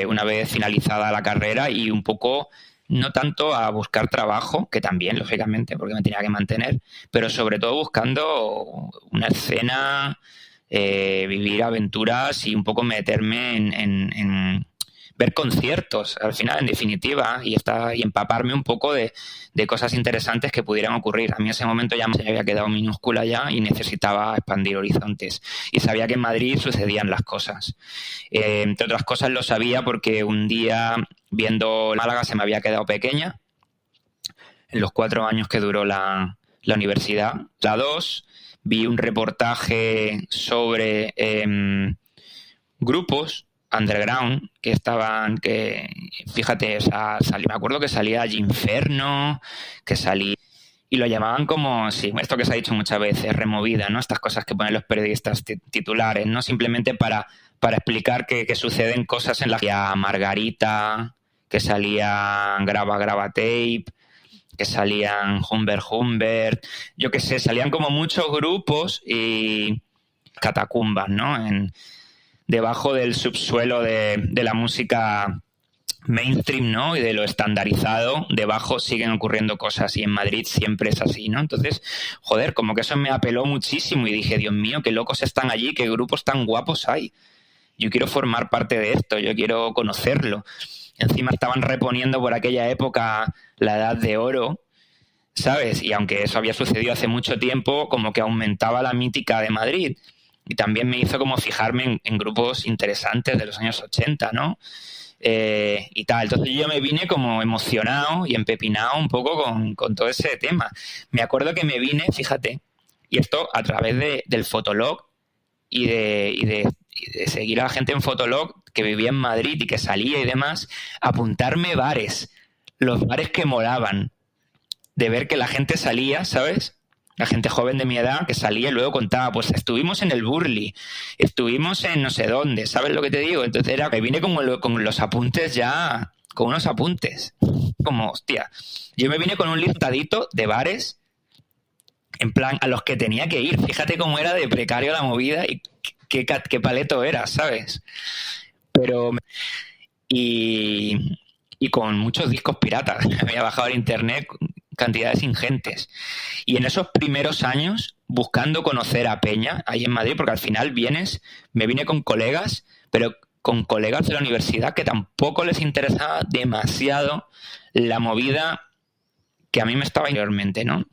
B: una vez finalizada la carrera y un poco, no tanto a buscar trabajo, que también, lógicamente, porque me tenía que mantener, pero sobre todo buscando una escena, vivir aventuras y un poco meterme en ver conciertos, al final, en definitiva, y empaparme un poco de cosas interesantes que pudieran ocurrir. A mí en ese momento ya me había quedado minúscula ya y necesitaba expandir horizontes. Y sabía que en Madrid sucedían las cosas. Entre otras cosas lo sabía porque un día, viendo Málaga, se me había quedado pequeña, en los 4 años que duró la universidad. La 2, vi un reportaje sobre grupos underground fíjate, o sea, me acuerdo que salía Ginferno, que salía y lo llamaban como, sí, esto que se ha dicho muchas veces, removida, ¿no? Estas cosas que ponen los periodistas titulares, ¿no? Simplemente para explicar que suceden cosas en las que salía Margarita, que salían Graba Tape, que salían Humbert, yo qué sé, salían como muchos grupos y catacumbas, ¿no? Debajo del subsuelo de la música mainstream, ¿no? Y de lo estandarizado, debajo siguen ocurriendo cosas y en Madrid siempre es así, ¿no? Entonces, joder, como que eso me apeló muchísimo y dije, Dios mío, qué locos están allí, qué grupos tan guapos hay. Yo quiero formar parte de esto, yo quiero conocerlo. Encima estaban reponiendo por aquella época la Edad de Oro, ¿sabes? Y aunque eso había sucedido hace mucho tiempo, como que aumentaba la mítica de Madrid. Y también me hizo como fijarme en grupos interesantes de los años 80, ¿no? Y tal. Entonces yo me vine como emocionado y empepinado un poco con todo ese tema. Me acuerdo que me vine, fíjate, y esto a través del Fotolog y de seguir a la gente en Fotolog que vivía en Madrid y que salía y demás, apuntarme bares, los bares que molaban, de ver que la gente salía, ¿sabes? La gente joven de mi edad que salía y luego contaba, pues estuvimos en el Burley, estuvimos en no sé dónde, ¿sabes lo que te digo? Entonces era que vine con los apuntes ya, con unos apuntes, como, hostia, yo me vine con un listadito de bares, en plan, a los que tenía que ir, fíjate cómo era de precario la movida y qué paleto era, ¿sabes? Pero, y con muchos discos piratas, me había bajado al internet cantidades ingentes. Y en esos primeros años, buscando conocer a Peña, ahí en Madrid, porque al final me vine con colegas, pero con colegas de la universidad que tampoco les interesaba demasiado la movida que a mí me estaba anteriormente, ¿no?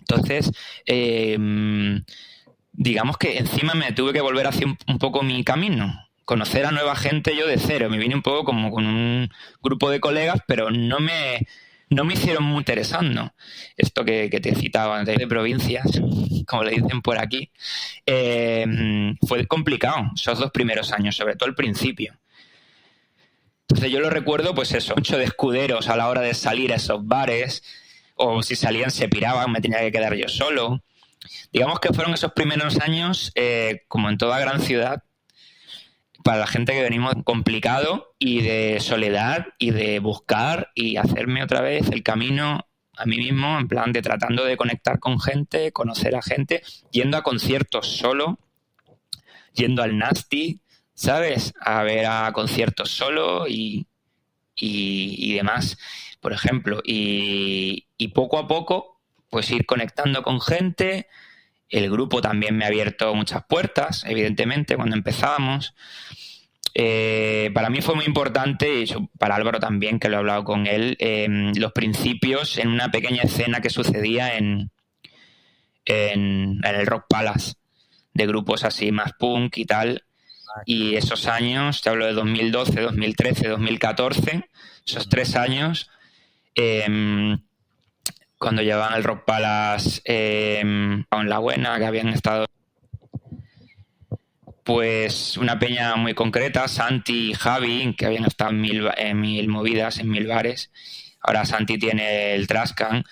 B: Entonces, digamos que encima me tuve que volver hacia un poco mi camino, conocer a nueva gente yo de cero. Me vine un poco como con un grupo de colegas, pero no me hicieron muy interesando. Esto que te citaba antes de provincias, como le dicen por aquí, fue complicado esos 2 primeros años, sobre todo el principio. Entonces yo lo recuerdo, pues eso, mucho de escuderos a la hora de salir a esos bares, o si salían se piraban, me tenía que quedar yo solo. Digamos que fueron esos primeros años, como en toda gran ciudad, para la gente que venimos complicado y de soledad y de buscar y hacerme otra vez el camino a mí mismo, en plan de tratando de conectar con gente, conocer a gente, yendo a conciertos solo, yendo al Nasty, ¿sabes? A ver a conciertos solo y demás, por ejemplo. Y poco a poco, pues ir conectando con gente. El grupo también me ha abierto muchas puertas, evidentemente, cuando empezábamos. Para mí fue muy importante, y para Álvaro también, que lo he hablado con él, los principios en una pequeña escena que sucedía en el Rock Palace, de grupos así más punk y tal. Y esos años, te hablo de 2012, 2013, 2014, esos 3 años, cuando llevaban el Rock Palace con La Buena, que habían estado, pues una peña muy concreta, Santi y Javi, que habían estado en mil movidas, en 1000 bares. Ahora Santi tiene el Trascan.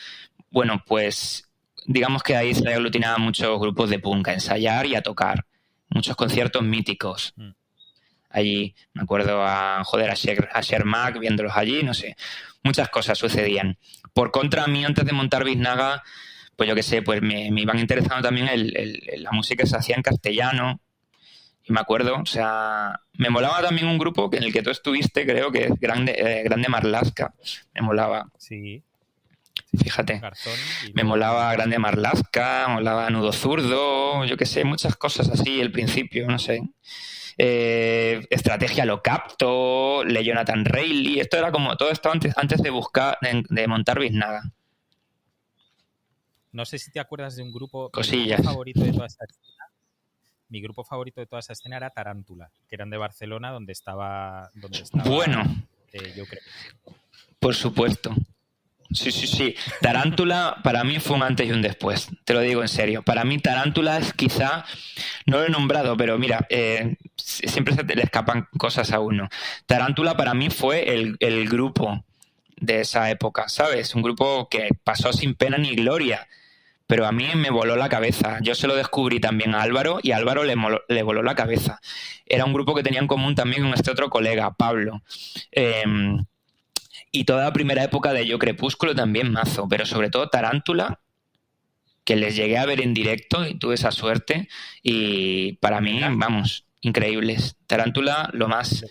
B: Bueno, pues digamos que ahí se aglutinaban muchos grupos de punk a ensayar y a tocar. Muchos conciertos míticos. Allí me acuerdo a Sher Mac viéndolos allí, no sé. Muchas cosas sucedían. Por contra, a mí antes de montar Biznaga, pues yo qué sé, pues me iban interesando también la música que se hacía en castellano. Y me acuerdo, o sea, me molaba también un grupo en el que tú estuviste, creo que es Grande Marlaska. Me molaba.
A: Sí.
B: Fíjate. Me molaba Grande Marlaska, molaba Nudo Zurdo, yo qué sé, muchas cosas así al principio, no sé. Estrategia Lo Capto, Le Jonathan Reilly, esto era como todo esto antes de montar Biznaga.
A: No sé si te acuerdas de un grupo.
B: Cosillas.
A: Mi grupo favorito de toda esa escena era Tarántula, que eran de Barcelona, donde estaba
B: bueno,
A: yo creo.
B: Por supuesto. Sí. Tarántula para mí fue un antes y un después. Te lo digo en serio. Para mí Tarántula es quizá, no lo he nombrado, pero mira, siempre se le escapan cosas a uno. Tarántula para mí fue el grupo de esa época, ¿sabes? Un grupo que pasó sin pena ni gloria, pero a mí me voló la cabeza. Yo se lo descubrí también a Álvaro y a Álvaro le voló la cabeza. Era un grupo que tenía en común también con este otro colega, Pablo. Y toda la primera época de Yo Crepúsculo también mazo, pero sobre todo Tarántula, que les llegué a ver en directo y tuve esa suerte. Y para mí, vamos, increíbles. Tarántula, lo más.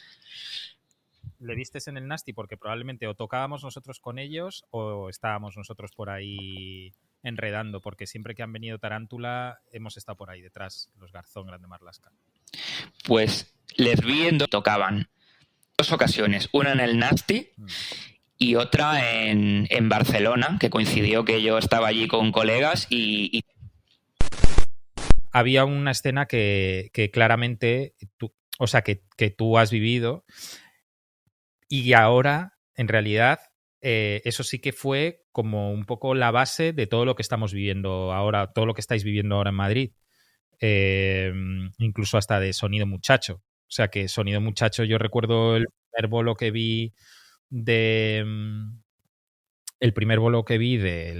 A: ¿Le vistes en el Nasty? Porque probablemente o tocábamos nosotros con ellos o estábamos nosotros por ahí enredando, porque siempre que han venido Tarántula hemos estado por ahí detrás, los Garzón, Grande Marlaska.
B: Pues les vi en tocaban. dos ocasiones, una en el Nasty y otra en Barcelona, que coincidió que yo estaba allí con colegas y...
A: Había una escena que claramente que tú has vivido, y ahora, en realidad, eso sí que fue como un poco la base de todo lo que estamos viviendo ahora, todo lo que estáis viviendo ahora en Madrid. Incluso hasta de Sonido Muchacho. O sea que Sonido Muchacho, yo recuerdo el primer bolo que vi del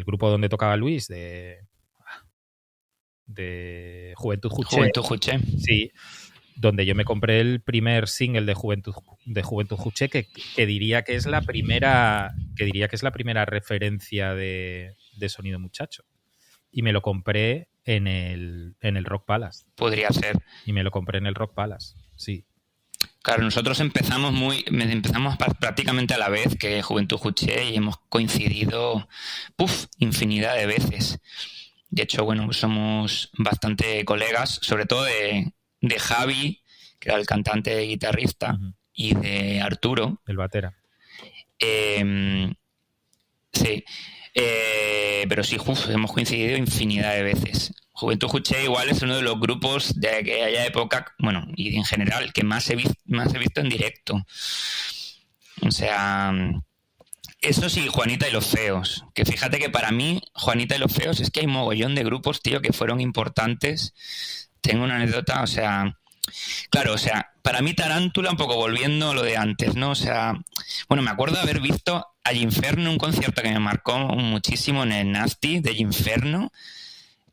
A: grupo donde tocaba Luis, de Juventud Juché.
B: Juventud Juché.
A: Sí, donde yo me compré el primer single de Juventud Juché, que diría que es la primera referencia de Sonido Muchacho. Y me lo compré en el Rock Palace.
B: Podría ser.
A: Y me lo compré en el Rock Palace, sí.
B: Claro, nosotros empezamos prácticamente a la vez que Juventud Juché y hemos coincidido infinidad de veces. De hecho, bueno, somos bastante colegas, sobre todo de Javi, que era el cantante y guitarrista, y de Arturo.
A: El batera.
B: Sí. Pero sí, hemos coincidido infinidad de veces. Juventud Juché igual es uno de los grupos de aquella época, bueno, y en general, que más he visto en directo. O sea, eso sí, Juanita y los Feos. Que fíjate que para mí, Juanita y los Feos, es que hay mogollón de grupos, tío, que fueron importantes. Tengo una anécdota, o sea... Claro, o sea, para mí Tarántula, un poco volviendo a lo de antes, ¿no? O sea, bueno, me acuerdo de haber visto a G'Inferno, un concierto que me marcó muchísimo en el Nasty de G'Inferno,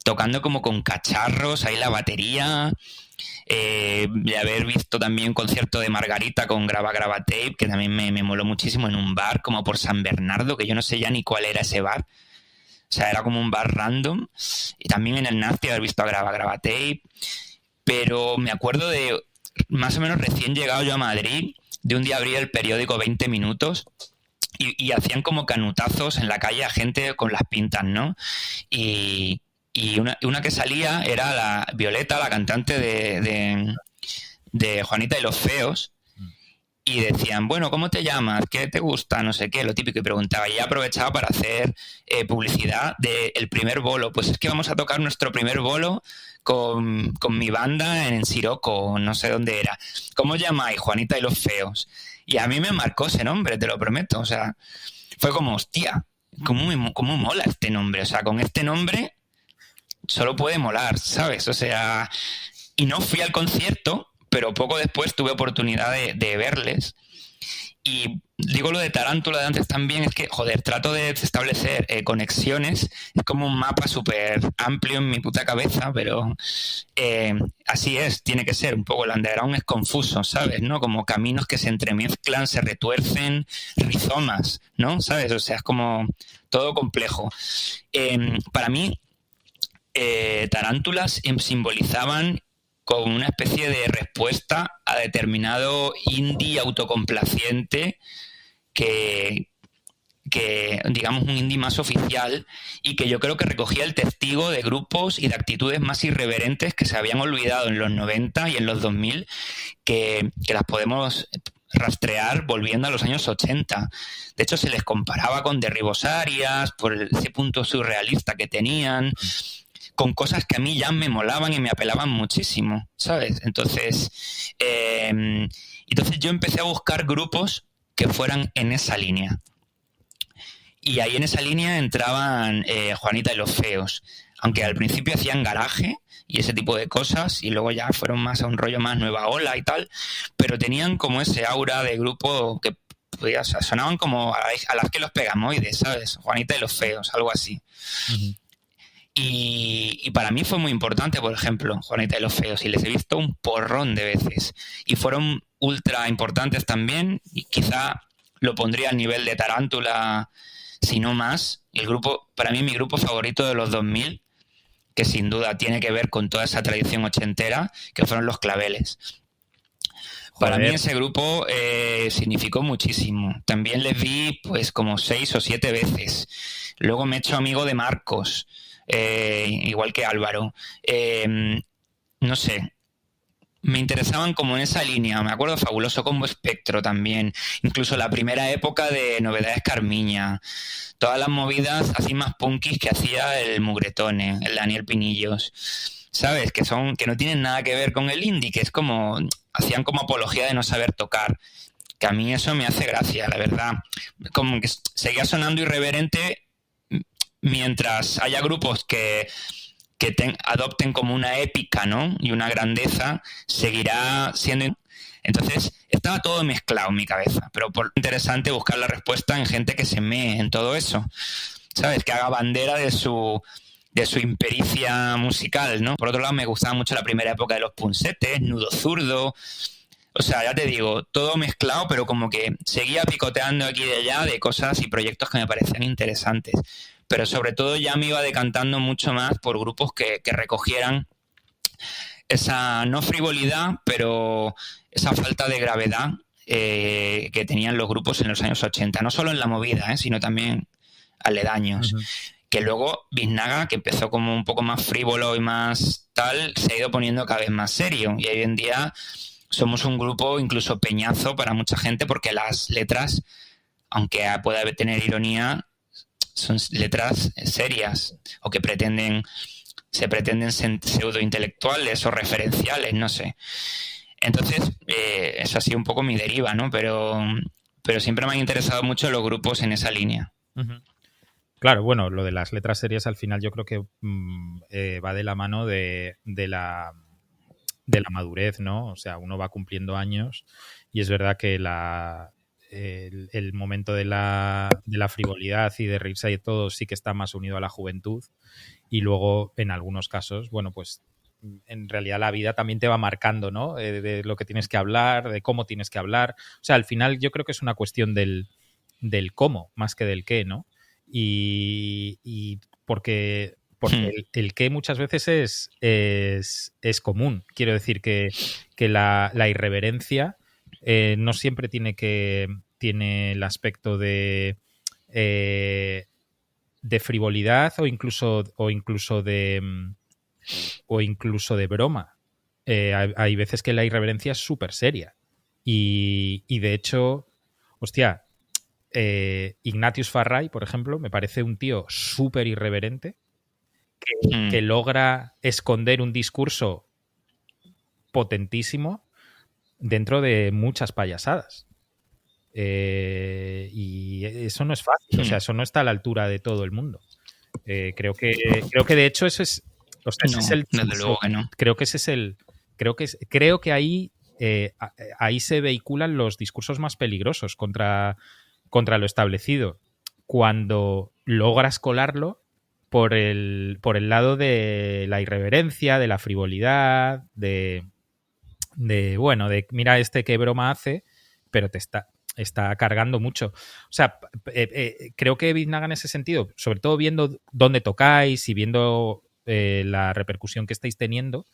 B: tocando como con cacharros, ahí la batería, de haber visto también un concierto de Margarita con Graba Tape, que también me moló muchísimo en un bar como por San Bernardo, que yo no sé ya ni cuál era ese bar. O sea, era como un bar random. Y también en el Nasty haber visto a Graba Tape. Pero me acuerdo de, más o menos recién llegado yo a Madrid, de un día abría el periódico 20 minutos y hacían como canutazos en la calle a gente con las pintas, ¿no? Y una que salía era la Violeta, la cantante de Juanita y los Feos, y decían, bueno, ¿cómo te llamas? ¿Qué te gusta? No sé qué, lo típico, y preguntaba. Y aprovechaba para hacer publicidad del primer bolo. Pues es que vamos a tocar nuestro primer bolo con mi banda en Siroco, no sé dónde era. ¿Cómo os llamáis? Juanita y los Feos. Y a mí me marcó ese nombre, te lo prometo. O sea, fue como, hostia, ¿cómo mola este nombre? O sea, con este nombre solo puede molar, ¿sabes? O sea, y no fui al concierto, pero poco después tuve oportunidad de verles. Y digo lo de Tarántula de antes también, es que, joder, trato de establecer conexiones. Es como un mapa súper amplio en mi puta cabeza, pero así es, tiene que ser. Un poco el underground es confuso, ¿sabes? ¿No? Como caminos que se entremezclan, se retuercen, rizomas, ¿no? ¿Sabes? O sea, es como todo complejo. Para mí, tarántulas simbolizaban con una especie de respuesta a determinado indie autocomplaciente que digamos un indie más oficial y que yo creo que recogía el testigo de grupos y de actitudes más irreverentes que se habían olvidado en los 90 y en los 2000 que las podemos rastrear volviendo a los años 80. De hecho, se les comparaba con Derribos Arias por ese punto surrealista que tenían, con cosas que a mí ya me molaban y me apelaban muchísimo, ¿sabes? Entonces yo empecé a buscar grupos que fueran en esa línea. Y ahí en esa línea entraban Juanita y los Feos, aunque al principio hacían garaje y ese tipo de cosas, y luego ya fueron más a un rollo más nueva ola y tal, pero tenían como ese aura de grupo que o sea, sonaban como a las que los Pegamoides, ¿sabes? Juanita y los Feos, algo así. Uh-huh. Y para mí fue muy importante, por ejemplo, Juanita y los Feos, y les he visto un porrón de veces. Y fueron ultra importantes también, y quizá lo pondría al nivel de Tarántula, si no más. El grupo, para mí, mi grupo favorito de los 2000, que sin duda tiene que ver con toda esa tradición ochentera, que fueron Los Claveles. Joder. Para mí ese grupo significó muchísimo. También les vi pues como 6 o 7 veces. Luego me he hecho amigo de Marcos. Igual que Álvaro. No sé, me interesaban como en esa línea. Me acuerdo Fabuloso Combo Espectro también. Incluso la primera época de Novedades Carmiña. Todas las movidas así más punkis que hacía el Mugretone, el Daniel Pinillos. ¿Sabes? Que no tienen nada que ver con el indie, que es como, hacían como apología de no saber tocar. Que a mí eso me hace gracia, la verdad. Como que seguía sonando irreverente mientras haya grupos que adopten como una épica, ¿no? Y una grandeza, seguirá siendo... Entonces, estaba todo mezclado en mi cabeza, pero por interesante buscar la respuesta en gente que se mee en todo eso, ¿sabes? Que haga bandera de su impericia musical, ¿no? Por otro lado, me gustaba mucho la primera época de los punsetes, Nudo Zurdo, o sea, ya te digo, todo mezclado, pero como que seguía picoteando aquí y allá de cosas y proyectos que me parecían interesantes. Pero sobre todo ya me iba decantando mucho más por grupos que recogieran esa no frivolidad, pero esa falta de gravedad que tenían los grupos en los años 80. No solo en la movida, sino también aledaños.
A: Ujú.
B: Que luego Biznaga, que empezó como un poco más frívolo y más tal, se ha ido poniendo cada vez más serio. Y hoy en día somos un grupo incluso peñazo para mucha gente porque las letras, aunque pueda tener ironía, son letras serias o que se pretenden ser pseudo intelectuales o referenciales, no sé. Entonces, eso ha sido un poco mi deriva, ¿no? Pero siempre me han interesado mucho los grupos en esa línea.
A: Ujú. Claro, bueno, lo de las letras serias al final yo creo que va de la mano de la madurez, ¿no? O sea, uno va cumpliendo años y es verdad que el momento de la frivolidad y de reírse y todo sí que está más unido a la juventud y luego en algunos casos, bueno, pues en realidad la vida también te va marcando, ¿no? De lo que tienes que hablar, de cómo tienes que hablar. O sea, al final yo creo que es una cuestión del cómo más que del qué, ¿no? Y porque el qué muchas veces es común. Quiero decir que la irreverencia no siempre tiene el aspecto eh, de frivolidad o incluso de broma. Hay veces que la irreverencia es súper seria. Y de hecho, hostia, Ignatius Farray, por ejemplo, me parece un tío súper irreverente que logra esconder un discurso potentísimo dentro de muchas payasadas. Y eso no es fácil, o sea, eso no está a la altura de todo el mundo. Creo que de hecho eso es, o sea, ese
B: No,
A: es el
B: desde
A: discurso,
B: luego que no.
A: creo que ese es el, creo que ahí se vehiculan los discursos más peligrosos contra lo establecido, cuando logras colarlo por el lado de la irreverencia, de la frivolidad, bueno, de mira este qué broma hace, pero está cargando mucho. O sea, creo que Biznaga en ese sentido, sobre todo viendo dónde tocáis y viendo la repercusión que estáis teniendo,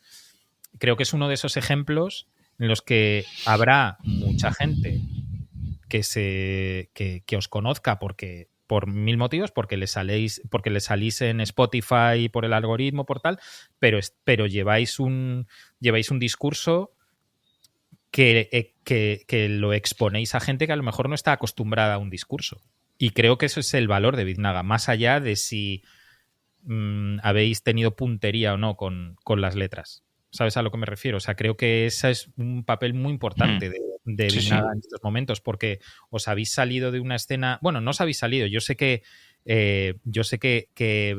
A: creo que es uno de esos ejemplos en los que habrá mucha gente que os conozca por mil motivos, porque le salís en Spotify por el algoritmo, por tal, pero lleváis un discurso que lo exponéis a gente que a lo mejor no está acostumbrada a un discurso. Y creo que eso es el valor de Biznaga, más allá de si habéis tenido puntería o no con las letras. ¿Sabes a lo que me refiero? O sea, creo que ese es un papel muy importante de
B: Sí, sí.
A: Biznaga en estos momentos, porque os habéis salido de una escena. Bueno, no os habéis salido. Yo sé que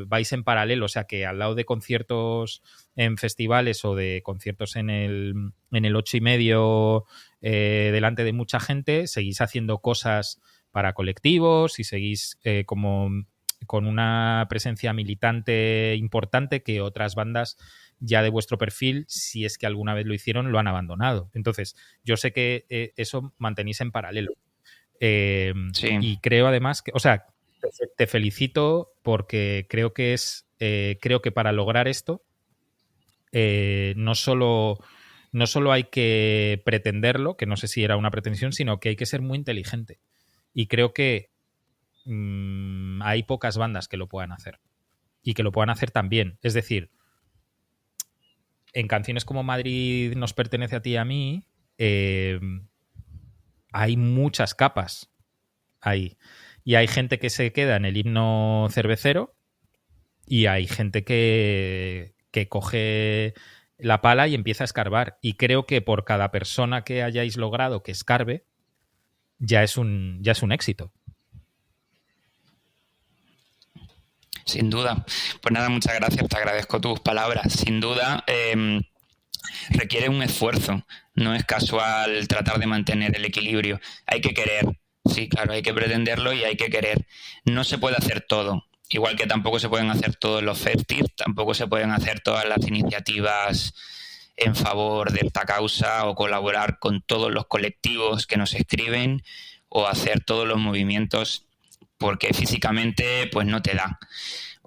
A: vais en paralelo, o sea, que al lado de conciertos en festivales o de conciertos en el 8:30 delante de mucha gente, seguís haciendo cosas para colectivos y seguís como con una presencia militante importante que otras bandas ya de vuestro perfil, si es que alguna vez lo hicieron, lo han abandonado. Entonces, yo sé que eso mantenéis en paralelo.
B: Sí.
A: Y creo además que, o sea, te felicito porque creo que para lograr esto, no solo hay que pretenderlo, que no sé si era una pretensión, sino que hay que ser muy inteligente. Y creo que hay pocas bandas que lo puedan hacer y que lo puedan hacer tan bien. Es decir, en canciones como Madrid nos pertenece a ti y a mí, hay muchas capas ahí. Y hay gente que se queda en el himno cervecero y hay gente que coge la pala y empieza a escarbar. Y creo que por cada persona que hayáis logrado que escarbe, ya es un éxito.
B: Sin duda. Pues nada, muchas gracias, te agradezco tus palabras. Sin duda, requiere un esfuerzo. No es casual tratar de mantener el equilibrio. Hay que querer. Sí, claro, hay que pretenderlo y hay que querer. No se puede hacer todo. Igual que tampoco se pueden hacer todos los festivals, tampoco se pueden hacer todas las iniciativas en favor de esta causa o colaborar con todos los colectivos que nos escriben o hacer todos los movimientos porque físicamente pues no te da.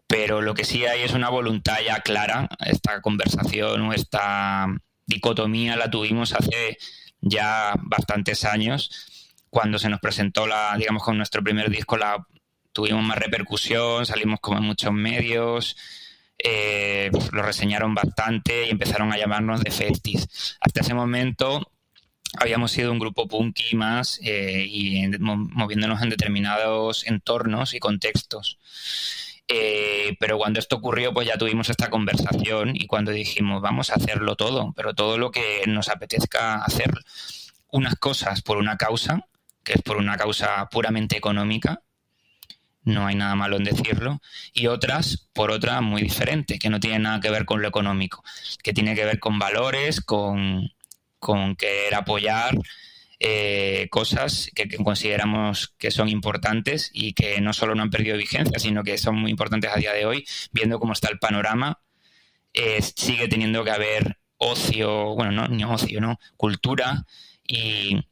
B: Pero lo que sí hay es una voluntad ya clara. Esta conversación o esta dicotomía la tuvimos hace ya bastantes años. Cuando se nos presentó digamos con nuestro primer disco tuvimos más repercusión, salimos como en muchos medios, lo reseñaron bastante y empezaron a llamarnos The Festis. Hasta ese momento habíamos sido un grupo punky más y moviéndonos en determinados entornos y contextos. Pero cuando esto ocurrió, pues ya tuvimos esta conversación y cuando dijimos, vamos a hacerlo todo, pero todo lo que nos apetezca hacer, unas cosas por una causa, que es por una causa puramente económica, no hay nada malo en decirlo, y otras por otra muy diferente, que no tiene nada que ver con lo económico, que tiene que ver con valores, con querer apoyar cosas que consideramos que son importantes y que no solo no han perdido vigencia, sino que son muy importantes a día de hoy, viendo cómo está el panorama. Sigue teniendo que haber ocio, bueno, no, ni ocio, ¿no? Cultura y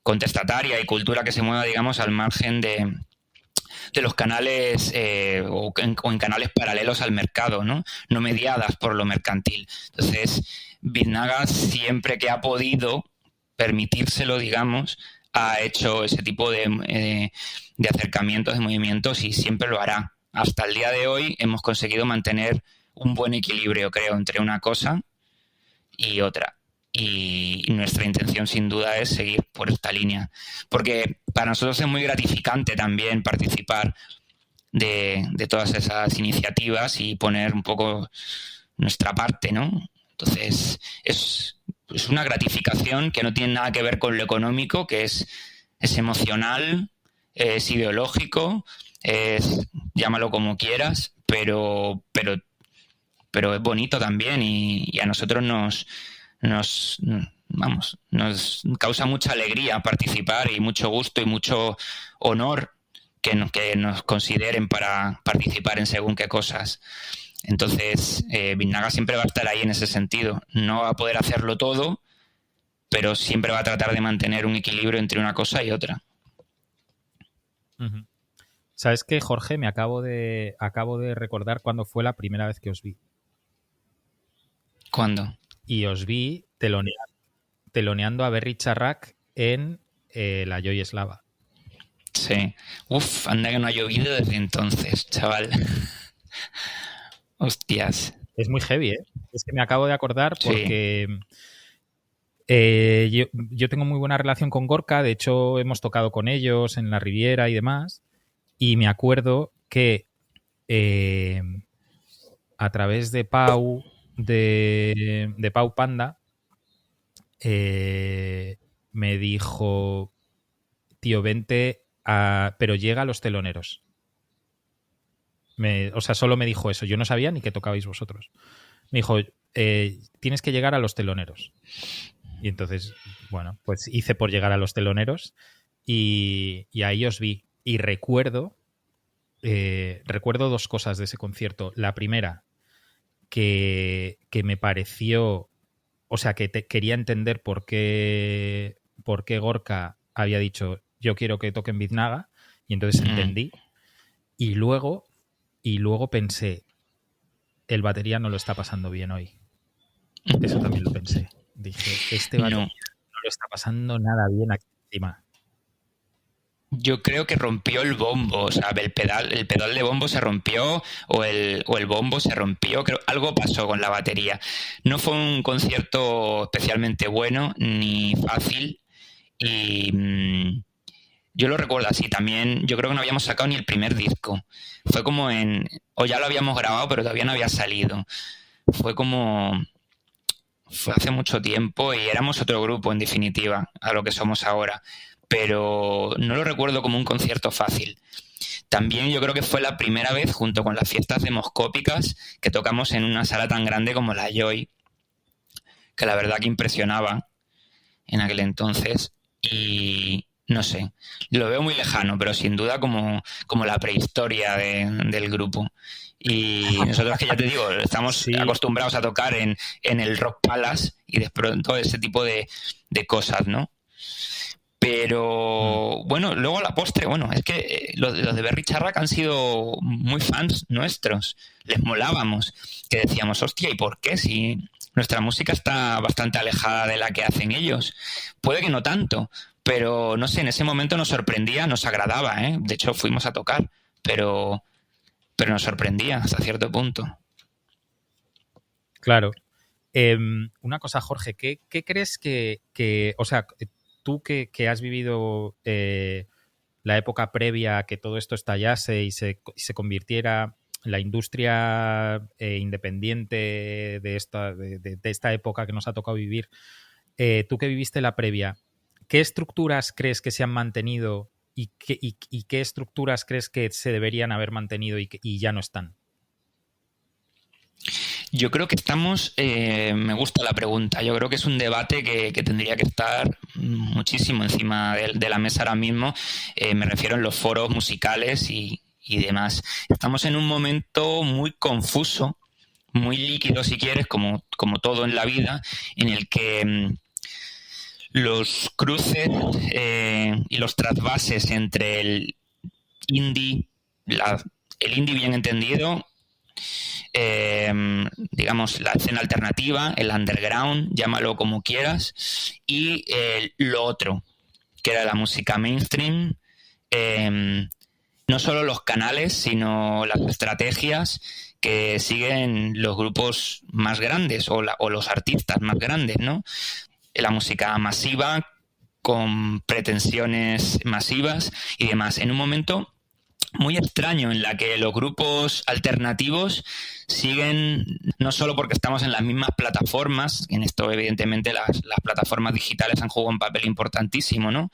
B: contestataria y cultura que se mueva, digamos, al margen de los canales o en canales paralelos al mercado, ¿no? No mediadas por lo mercantil. Entonces, Biznaga siempre que ha podido permitírselo, digamos, ha hecho ese tipo de acercamientos, de movimientos y siempre lo hará. Hasta el día de hoy hemos conseguido mantener un buen equilibrio, creo, entre una cosa y otra. Y nuestra intención sin duda es seguir por esta línea. Porque para nosotros es muy gratificante también participar de todas esas iniciativas y poner un poco nuestra parte, ¿no? Entonces es una gratificación que no tiene nada que ver con lo económico, que es emocional, es ideológico, llámalo como quieras, pero es bonito también y a nosotros nos causa mucha alegría participar y mucho gusto y mucho honor que nos consideren para participar en según qué cosas. Entonces, Biznaga siempre va a estar ahí en ese sentido. No va a poder hacerlo todo, pero siempre va a tratar de mantener un equilibrio entre una cosa y otra.
A: Uh-huh. ¿Sabes qué, Jorge? Me acabo de recordar cuándo fue la primera vez que os vi.
B: ¿Cuándo?
A: Y os vi teloneando a Berry Charrac en la Joy Eslava.
B: Sí. Uf, anda que no ha llovido desde entonces, chaval. Hostias.
A: Es muy heavy, ¿eh? Es que me acabo de acordar porque yo tengo muy buena relación con Gorka. De hecho, hemos tocado con ellos en la Riviera y demás. Y me acuerdo que a través de Pau, de Pau Panda, me dijo, tío, vente pero llega a los teloneros. O sea, solo me dijo eso. Yo no sabía ni que tocabais vosotros. Me dijo, tienes que llegar a los teloneros. Y entonces, bueno, pues hice por llegar a los teloneros y ahí os vi. Y recuerdo dos cosas de ese concierto. La primera, que me pareció, o sea, que quería entender por qué Gorka había dicho yo quiero que toquen Biznaga, y entonces entendí. Y luego pensé, el batería no lo está pasando bien hoy. Eso también lo pensé. Dije, este batería no lo está pasando nada bien aquí encima.
B: Yo creo que rompió el bombo, o sea, el pedal de bombo se rompió o el bombo se rompió, creo, algo pasó con la batería. No fue un concierto especialmente bueno ni fácil y yo lo recuerdo así. También yo creo que no habíamos sacado ni el primer disco. Fue como o ya lo habíamos grabado pero todavía no había salido. Fue como, fue hace mucho tiempo y éramos otro grupo en definitiva a lo que somos ahora, pero no lo recuerdo como un concierto fácil. También yo creo que fue la primera vez, junto con las fiestas demoscópicas, que tocamos en una sala tan grande como la Joy, que la verdad que impresionaba en aquel entonces. Y no sé, lo veo muy lejano, pero sin duda como la prehistoria del grupo. Y nosotros, que ya te digo, estamos
A: Sí.
B: acostumbrados a tocar en el Rock Palace y de pronto ese tipo de cosas, ¿no? Pero bueno, luego a la postre, bueno, es que los de Berry Charrac han sido muy fans nuestros, les molábamos, que decíamos, hostia, ¿y por qué? Si nuestra música está bastante alejada de la que hacen ellos. Puede que no tanto, pero no sé, en ese momento nos sorprendía, nos agradaba, ¿eh? De hecho, fuimos a tocar, pero nos sorprendía hasta cierto punto.
A: Claro. Una cosa, Jorge, ¿qué crees o sea, tú que has vivido la época previa a que todo esto estallase y se convirtiera en la industria independiente de esta época que nos ha tocado vivir, tú que viviste la previa, ¿qué estructuras crees que se han mantenido y qué estructuras crees que se deberían haber mantenido y ya no están?
B: Yo creo que me gusta la pregunta, yo creo que es un debate que tendría que estar muchísimo encima de la mesa ahora mismo, me refiero en los foros musicales y demás. Estamos en un momento muy confuso, muy líquido si quieres, como todo en la vida, en el que los cruces y los trasvases entre el indie, el indie bien entendido, digamos, la escena alternativa, el underground, llámalo como quieras, y lo otro, que era la música mainstream, no solo los canales, sino las estrategias que siguen los grupos más grandes o los artistas más grandes, ¿no? La música masiva, con pretensiones masivas y demás. En un momento muy extraño en la que los grupos alternativos siguen, no solo porque estamos en las mismas plataformas, en esto evidentemente las plataformas digitales han jugado un papel importantísimo, ¿no?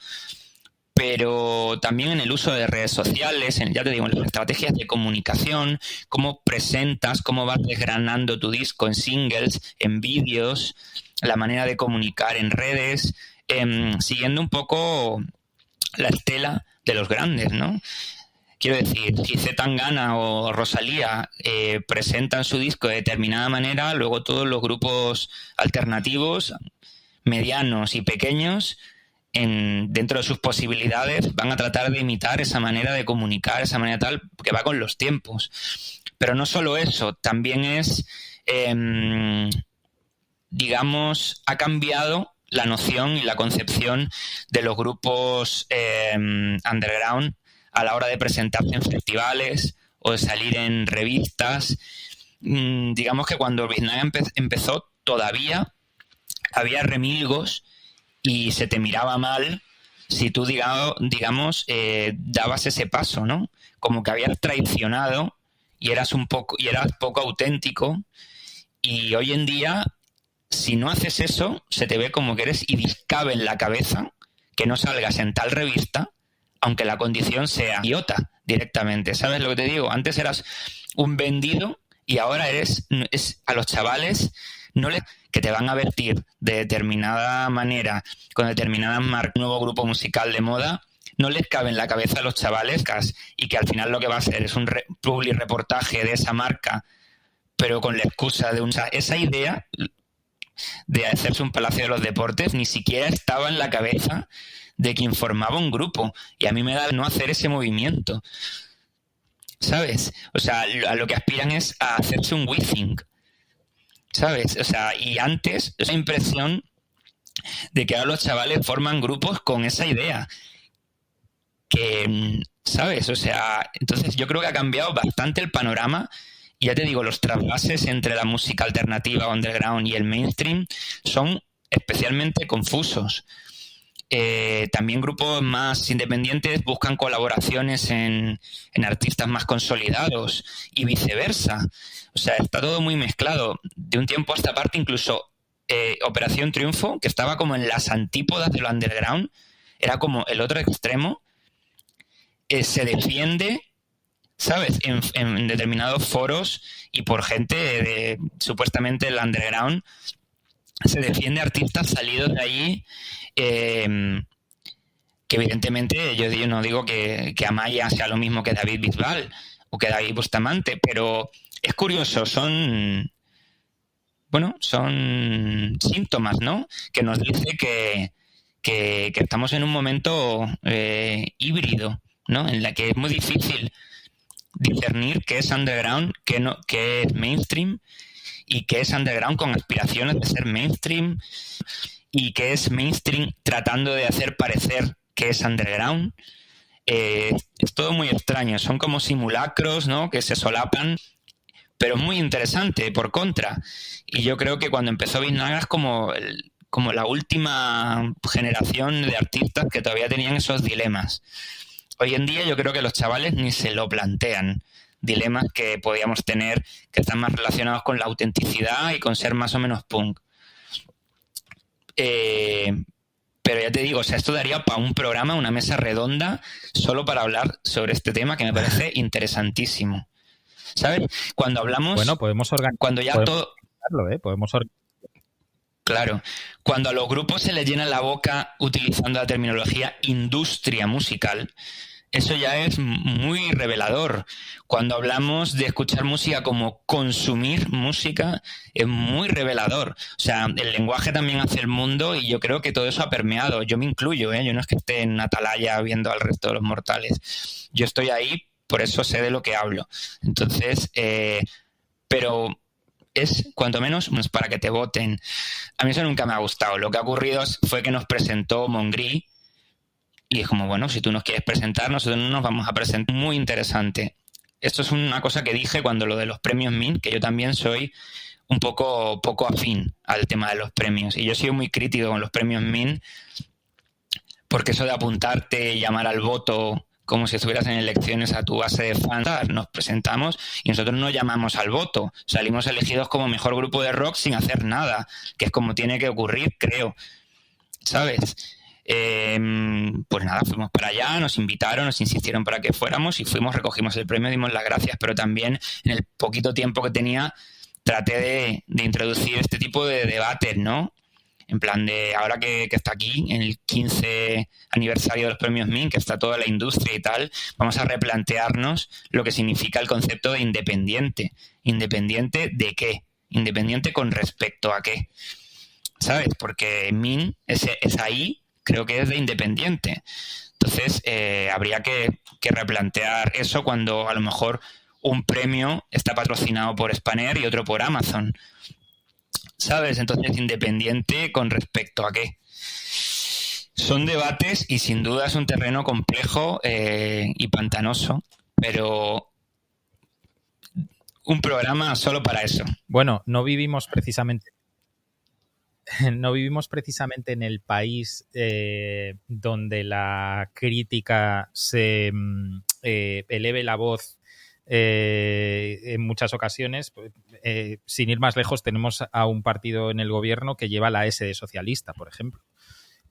B: Pero también en el uso de redes sociales, ya te digo, en las estrategias de comunicación, cómo presentas, cómo vas desgranando tu disco en singles, en vídeos, la manera de comunicar en redes, siguiendo un poco la estela de los grandes, ¿no? Quiero decir, si C. Tangana o Rosalía presentan su disco de determinada manera, luego todos los grupos alternativos, medianos y pequeños, dentro de sus posibilidades, van a tratar de imitar esa manera de comunicar, esa manera tal, que va con los tiempos. Pero no solo eso, también digamos, ha cambiado la noción y la concepción de los grupos underground a la hora de presentarse en festivales o de salir en revistas. Digamos que cuando Biznaga empezó todavía había remilgos y se te miraba mal si tú, digamos, dabas ese paso, ¿no? Como que habías traicionado y eras poco auténtico. Y hoy en día, si no haces eso, se te ve como que eres y cabe en la cabeza que no salgas en tal revista, aunque la condición sea idiota directamente. ¿Sabes lo que te digo? Antes eras un vendido y ahora a los chavales que te van a vestir de determinada manera, con determinadas marcas, nuevo grupo musical de moda, no les cabe en la cabeza a los chavales y que al final lo que va a hacer es un publi-reportaje de esa marca, pero con la excusa de esa idea de hacerse un Palacio de los Deportes ni siquiera estaba en la cabeza de quien formaba un grupo. Y a mí me da no hacer ese movimiento, ¿sabes? O sea, a lo que aspiran es a hacerse un WeThink, ¿sabes? O sea, y antes esa impresión de que ahora los chavales forman grupos con esa idea. ¿sabes? O sea, entonces yo creo que ha cambiado bastante el panorama. Y ya te digo, los trasvases entre la música alternativa, underground y el mainstream son especialmente confusos. También grupos más independientes buscan colaboraciones en artistas más consolidados y viceversa. O sea, está todo muy mezclado. De un tiempo a esta parte, incluso Operación Triunfo, que estaba como en las antípodas de lo underground, era como el otro extremo, se defiende, ¿sabes? En determinados foros y por gente de supuestamente el underground, se defiende artistas salidos de allí, que evidentemente yo no digo que Amaya sea lo mismo que David Bisbal o que David Bustamante, pero es curioso, son síntomas, ¿no? Que nos dice que estamos en un momento híbrido, ¿no? En la que es muy difícil discernir qué es underground, qué es mainstream, y qué es underground con aspiraciones de ser mainstream, y qué es mainstream tratando de hacer parecer que es underground. Es todo muy extraño, son como simulacros, ¿no? Que se solapan, pero es muy interesante por contra. Y yo creo que cuando empezó Biznaga es como la última generación de artistas que todavía tenían esos dilemas. Hoy en día yo creo que los chavales ni se lo plantean. Dilemas que podíamos tener que están más relacionados con la autenticidad y con ser más o menos punk. Pero ya te digo, o sea, esto daría para un programa, una mesa redonda, solo para hablar sobre este tema que me parece interesantísimo. ¿Sabes? Cuando hablamos,
A: Bueno, podemos
B: cuando ya todo,
A: organizarlo, ¿eh?
B: claro, cuando a los grupos se les llena la boca utilizando la terminología industria musical, eso ya es muy revelador. Cuando hablamos de escuchar música como consumir música, es muy revelador. O sea, el lenguaje también hace el mundo y yo creo que todo eso ha permeado. Yo me incluyo, ¿eh? Yo no es que esté en atalaya viendo al resto de los mortales. Yo estoy ahí, por eso sé de lo que hablo. Entonces, pero es cuanto menos para que te voten. A mí eso nunca me ha gustado. Lo que ha ocurrido fue que nos presentó Mongri y es como, bueno, si tú nos quieres presentar, nosotros no nos vamos a presentar. Muy interesante. Esto es una cosa que dije cuando lo de los premios MIN, que yo también soy un poco afín al tema de los premios. Y yo he sido muy crítico con los premios MIN, porque eso de apuntarte, llamar al voto como si estuvieras en elecciones a tu base de fans, nos presentamos y nosotros no llamamos al voto. Salimos elegidos como mejor grupo de rock sin hacer nada, que es como tiene que ocurrir, creo. ¿Sabes? Pues nada, fuimos para allá, nos invitaron, nos insistieron para que fuéramos y fuimos, recogimos el premio, dimos las gracias, pero también en el poquito tiempo que tenía traté de introducir este tipo de debates, ¿no? En plan de, ahora que está aquí, en el 15 aniversario de los premios MIN, que está toda la industria y tal, vamos a replantearnos lo que significa el concepto de independiente. ¿Independiente de qué? ¿Independiente con respecto a qué? ¿Sabes? Porque MIN es ahí, creo que es de independiente. Entonces, habría que replantear eso cuando a lo mejor un premio está patrocinado por Spanair y otro por Amazon. ¿Sabes? Entonces, independiente con respecto a qué. Son debates y sin duda es un terreno complejo y pantanoso, pero un programa solo para eso.
A: Bueno, no vivimos precisamente en el país donde la crítica se eleve la voz en muchas ocasiones. Sin ir más lejos, tenemos a un partido en el gobierno que lleva la S de socialista, por ejemplo.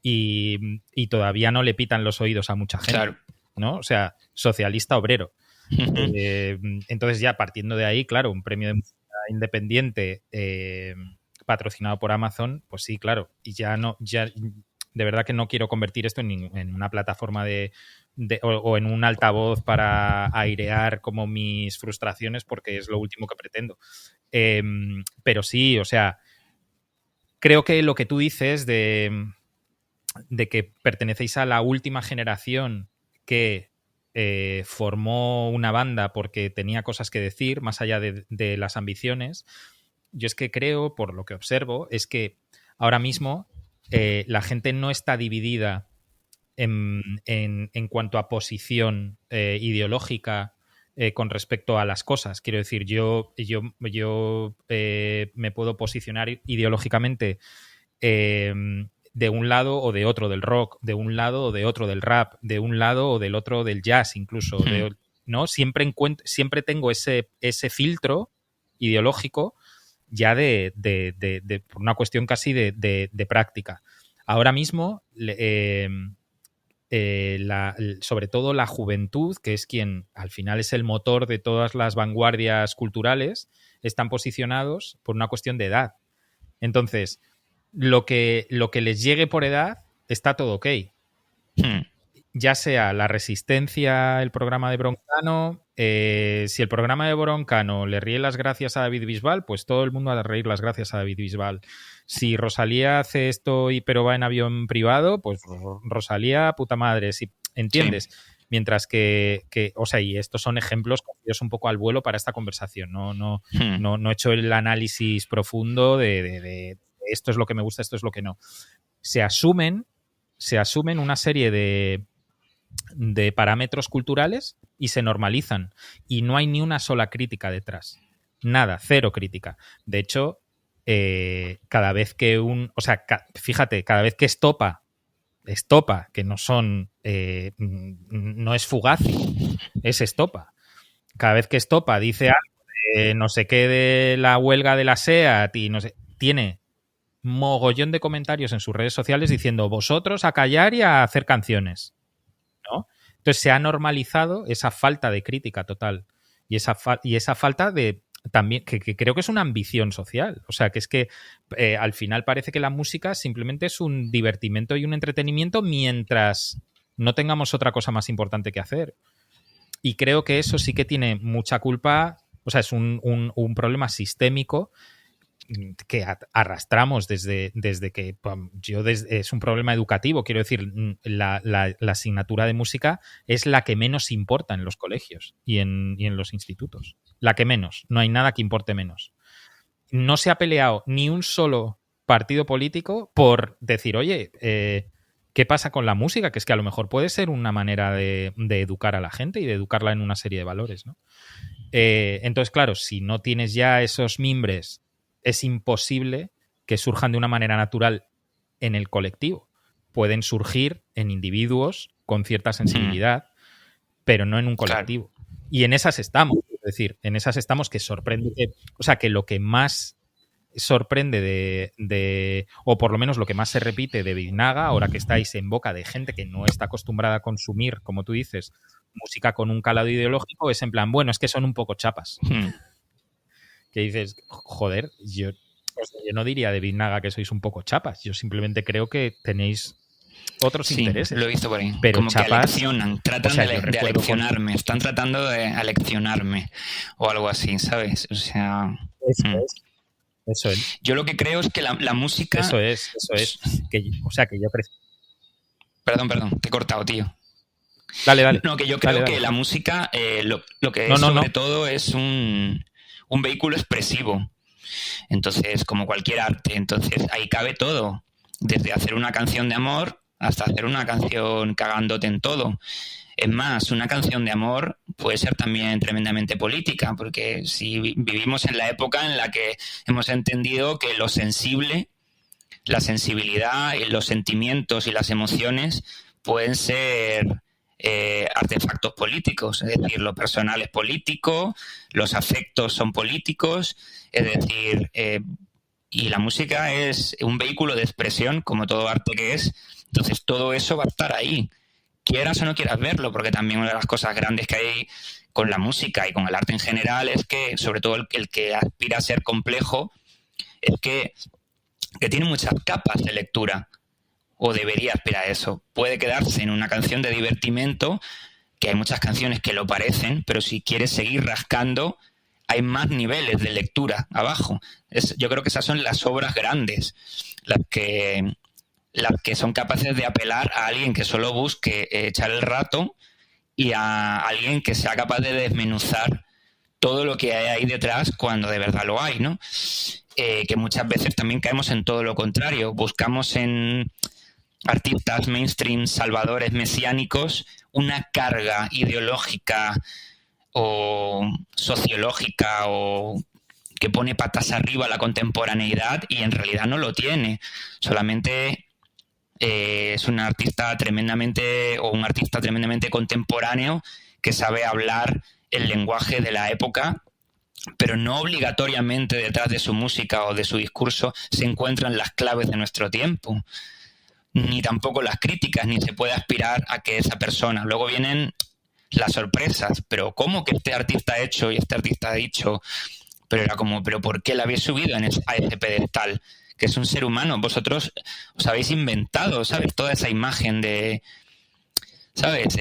A: Y todavía no le pitan los oídos a mucha gente, claro, ¿no? O sea, socialista obrero. Entonces ya partiendo de ahí, claro, un premio de música independiente patrocinado por Amazon, pues sí, claro. Y ya de verdad que no quiero convertir esto en una plataforma o en un altavoz para airear como mis frustraciones, porque es lo último que pretendo. Pero sí, o sea, creo que lo que tú dices de que pertenecéis a la última generación que formó una banda porque tenía cosas que decir, más allá de las ambiciones, yo es que creo, por lo que observo, es que ahora mismo la gente no está dividida en cuanto a posición ideológica con respecto a las cosas. Quiero decir, yo me puedo posicionar ideológicamente de un lado o de otro del rock, de un lado o de otro del rap, de un lado o del otro del jazz incluso, ¿no? Siempre tengo ese filtro ideológico ya por una cuestión casi de práctica. Ahora mismo, sobre todo la juventud, que es quien al final es el motor de todas las vanguardias culturales, están posicionados por una cuestión de edad. Entonces, lo que les llegue por edad está todo ok. Ya sea la Resistencia, el programa de Broncano, si el programa de Broncano le ríe las gracias a David Bisbal, pues todo el mundo va a reír las gracias a David Bisbal. Si Rosalía hace esto pero va en avión privado, pues Rosalía, puta madre, si, ¿entiendes? Sí. Mientras que, o sea, y estos son ejemplos cogidos un poco al vuelo para esta conversación. No he hecho el análisis profundo de esto es lo que me gusta, esto es lo que no. Se asumen una serie de parámetros culturales y se normalizan. Y no hay ni una sola crítica detrás. Nada, cero crítica. De hecho, cada vez que fíjate, cada vez que Estopa, que no son, no es Fugazi, es Estopa. Cada vez que Estopa dice algo de no sé qué de la huelga de la SEAT y no sé, tiene mogollón de comentarios en sus redes sociales diciendo vosotros a callar y a hacer canciones, ¿no? Entonces se ha normalizado esa falta de crítica total y esa falta de también, que creo que es una ambición social. O sea, que es que al final parece que la música simplemente es un divertimento y un entretenimiento mientras no tengamos otra cosa más importante que hacer. Y creo que eso sí que tiene mucha culpa, o sea, es un problema sistémico que arrastramos desde que es un problema educativo. Quiero decir, la asignatura de música es la que menos importa en los colegios y en los institutos. La que menos. No hay nada que importe menos. No se ha peleado ni un solo partido político por decir, oye, ¿qué pasa con la música? Que es que a lo mejor puede ser una manera de educar a la gente y de educarla en una serie de valores, ¿no? Entonces, claro, si no tienes ya esos mimbres, es imposible que surjan de una manera natural en el colectivo. Pueden surgir en individuos con cierta sensibilidad, pero no en un colectivo. Claro. Y en esas estamos, es decir, en esas estamos que sorprende, que lo que más sorprende o por lo menos lo que más se repite de Biznaga, ahora que estáis en boca de gente que no está acostumbrada a consumir, como tú dices, música con un calado ideológico, es en plan, bueno, es que son un poco chapas. Que dices, joder, yo no diría de Biznaga que sois un poco chapas, yo simplemente creo que tenéis otros intereses.
B: Lo he visto por ahí.
A: Pero
B: como
A: chapas,
B: que aleccionan, tratan de aleccionarme, están tratando de aleccionarme o algo así, ¿sabes? O sea...
A: Eso es.
B: Yo lo que creo es que la música...
A: Eso es. Que yo creo...
B: Perdón, te he cortado, tío.
A: Dale.
B: No, que yo creo que la música lo que es sobre todo es un vehículo expresivo. Entonces, como cualquier arte, entonces ahí cabe todo. Desde hacer una canción de amor hasta hacer una canción cagándote en todo. Es más, una canción de amor puede ser también tremendamente política, porque si vivimos en la época en la que hemos entendido que lo sensible, la sensibilidad, los sentimientos y las emociones pueden ser artefactos políticos, es decir, lo personal es político, los afectos son políticos, es decir, y la música es un vehículo de expresión, como todo arte que es, entonces todo eso va a estar ahí, quieras o no quieras verlo, porque también una de las cosas grandes que hay con la música y con el arte en general es que, sobre todo el que aspira a ser complejo, es que tiene muchas capas de lectura. O debería aspirar a eso. Puede quedarse en una canción de divertimento, que hay muchas canciones que lo parecen, pero si quieres seguir rascando, hay más niveles de lectura abajo. Yo creo que esas son las obras grandes, las que son capaces de apelar a alguien que solo busque echar el rato y a alguien que sea capaz de desmenuzar todo lo que hay ahí detrás cuando de verdad lo hay, ¿no? Que muchas veces también caemos en todo lo contrario. Buscamos en artistas mainstream, salvadores, mesiánicos, una carga ideológica o sociológica o que pone patas arriba la contemporaneidad, y en realidad no lo tiene. Solamente es un artista tremendamente contemporáneo que sabe hablar el lenguaje de la época, pero no obligatoriamente detrás de su música o de su discurso se encuentran las claves de nuestro tiempo, ni tampoco las críticas, ni se puede aspirar a que esa persona. Luego vienen las sorpresas, pero ¿cómo que este artista ha hecho y este artista ha dicho? Pero era como, ¿pero por qué la habéis subido a ese pedestal? Que es un ser humano, vosotros os habéis inventado, ¿sabes? Toda esa imagen de, ¿sabes?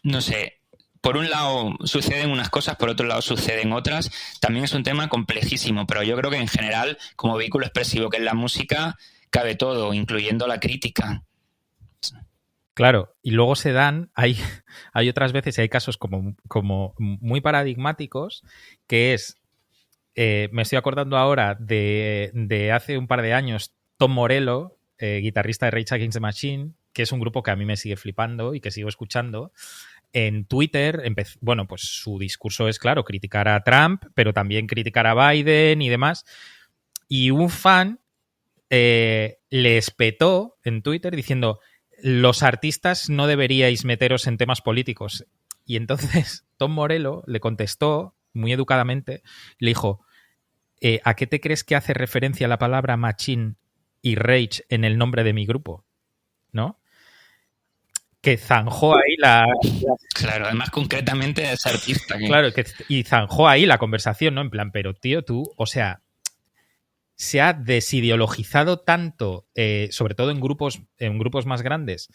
B: No sé, por un lado suceden unas cosas, por otro lado suceden otras. También es un tema complejísimo, pero yo creo que en general, como vehículo expresivo que es la música, cabe todo, incluyendo la crítica.
A: Claro, y luego hay otras veces y hay casos como muy paradigmáticos, que es, me estoy acordando ahora de hace un par de años, Tom Morello, guitarrista de Rage Against the Machine, que es un grupo que a mí me sigue flipando y que sigo escuchando. En Twitter, bueno, pues su discurso es, claro, criticar a Trump, pero también criticar a Biden y demás. Y un fan le espetó en Twitter diciendo: los artistas no deberíais meteros en temas políticos. Y entonces Tom Morello le contestó muy educadamente, le dijo: ¿a qué te crees que hace referencia la palabra machine y rage en el nombre de mi grupo? ¿No? Que zanjó ahí
B: Claro, además concretamente es artista.
A: Claro, y zanjó ahí la conversación, ¿no? En plan, pero tío, tú, o sea, se ha desideologizado tanto, sobre todo en grupos más grandes,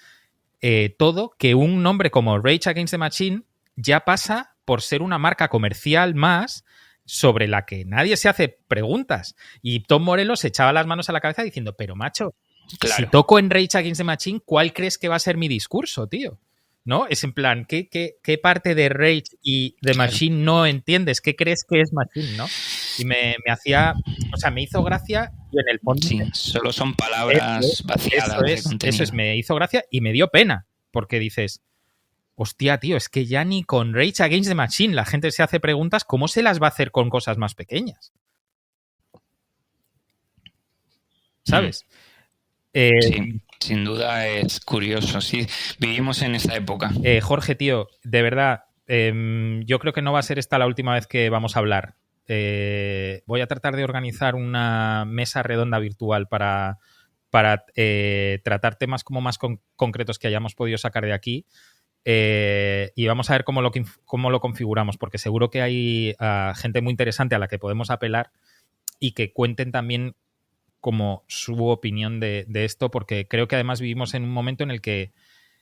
A: todo, que un nombre como Rage Against the Machine ya pasa por ser una marca comercial más sobre la que nadie se hace preguntas. Y Tom Morello se echaba las manos a la cabeza diciendo: pero macho, claro, si toco en Rage Against the Machine, ¿cuál crees que va a ser mi discurso, tío? ¿No? Es en plan, ¿qué parte de Rage y de Machine no entiendes? ¿Qué crees que es Machine, no? Y me hacía, o sea, me hizo gracia y en el fondo...
B: Sí, solo son palabras vaciadas de contenido.
A: Eso es, me hizo gracia y me dio pena, porque dices: hostia, tío, es que ya ni con Rage Against the Machine la gente se hace preguntas, ¿cómo se las va a hacer con cosas más pequeñas? ¿Sabes?
B: Sí, sin duda es curioso. Sí, vivimos en esa época.
A: Jorge, tío, de verdad, yo creo que no va a ser esta la última vez que vamos a hablar. Voy a tratar de organizar una mesa redonda virtual para tratar temas como más concretos que hayamos podido sacar de aquí. Y vamos a ver cómo lo configuramos, porque seguro que hay gente muy interesante a la que podemos apelar y que cuenten también como su opinión de esto, porque creo que además vivimos en un momento en el que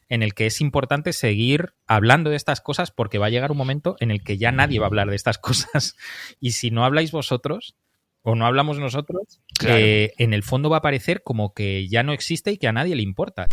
A: es importante seguir hablando de estas cosas, porque va a llegar un momento en el que ya nadie va a hablar de estas cosas. Y si no habláis vosotros o no hablamos nosotros, claro, en el fondo va a parecer como que ya no existe y que a nadie le importa.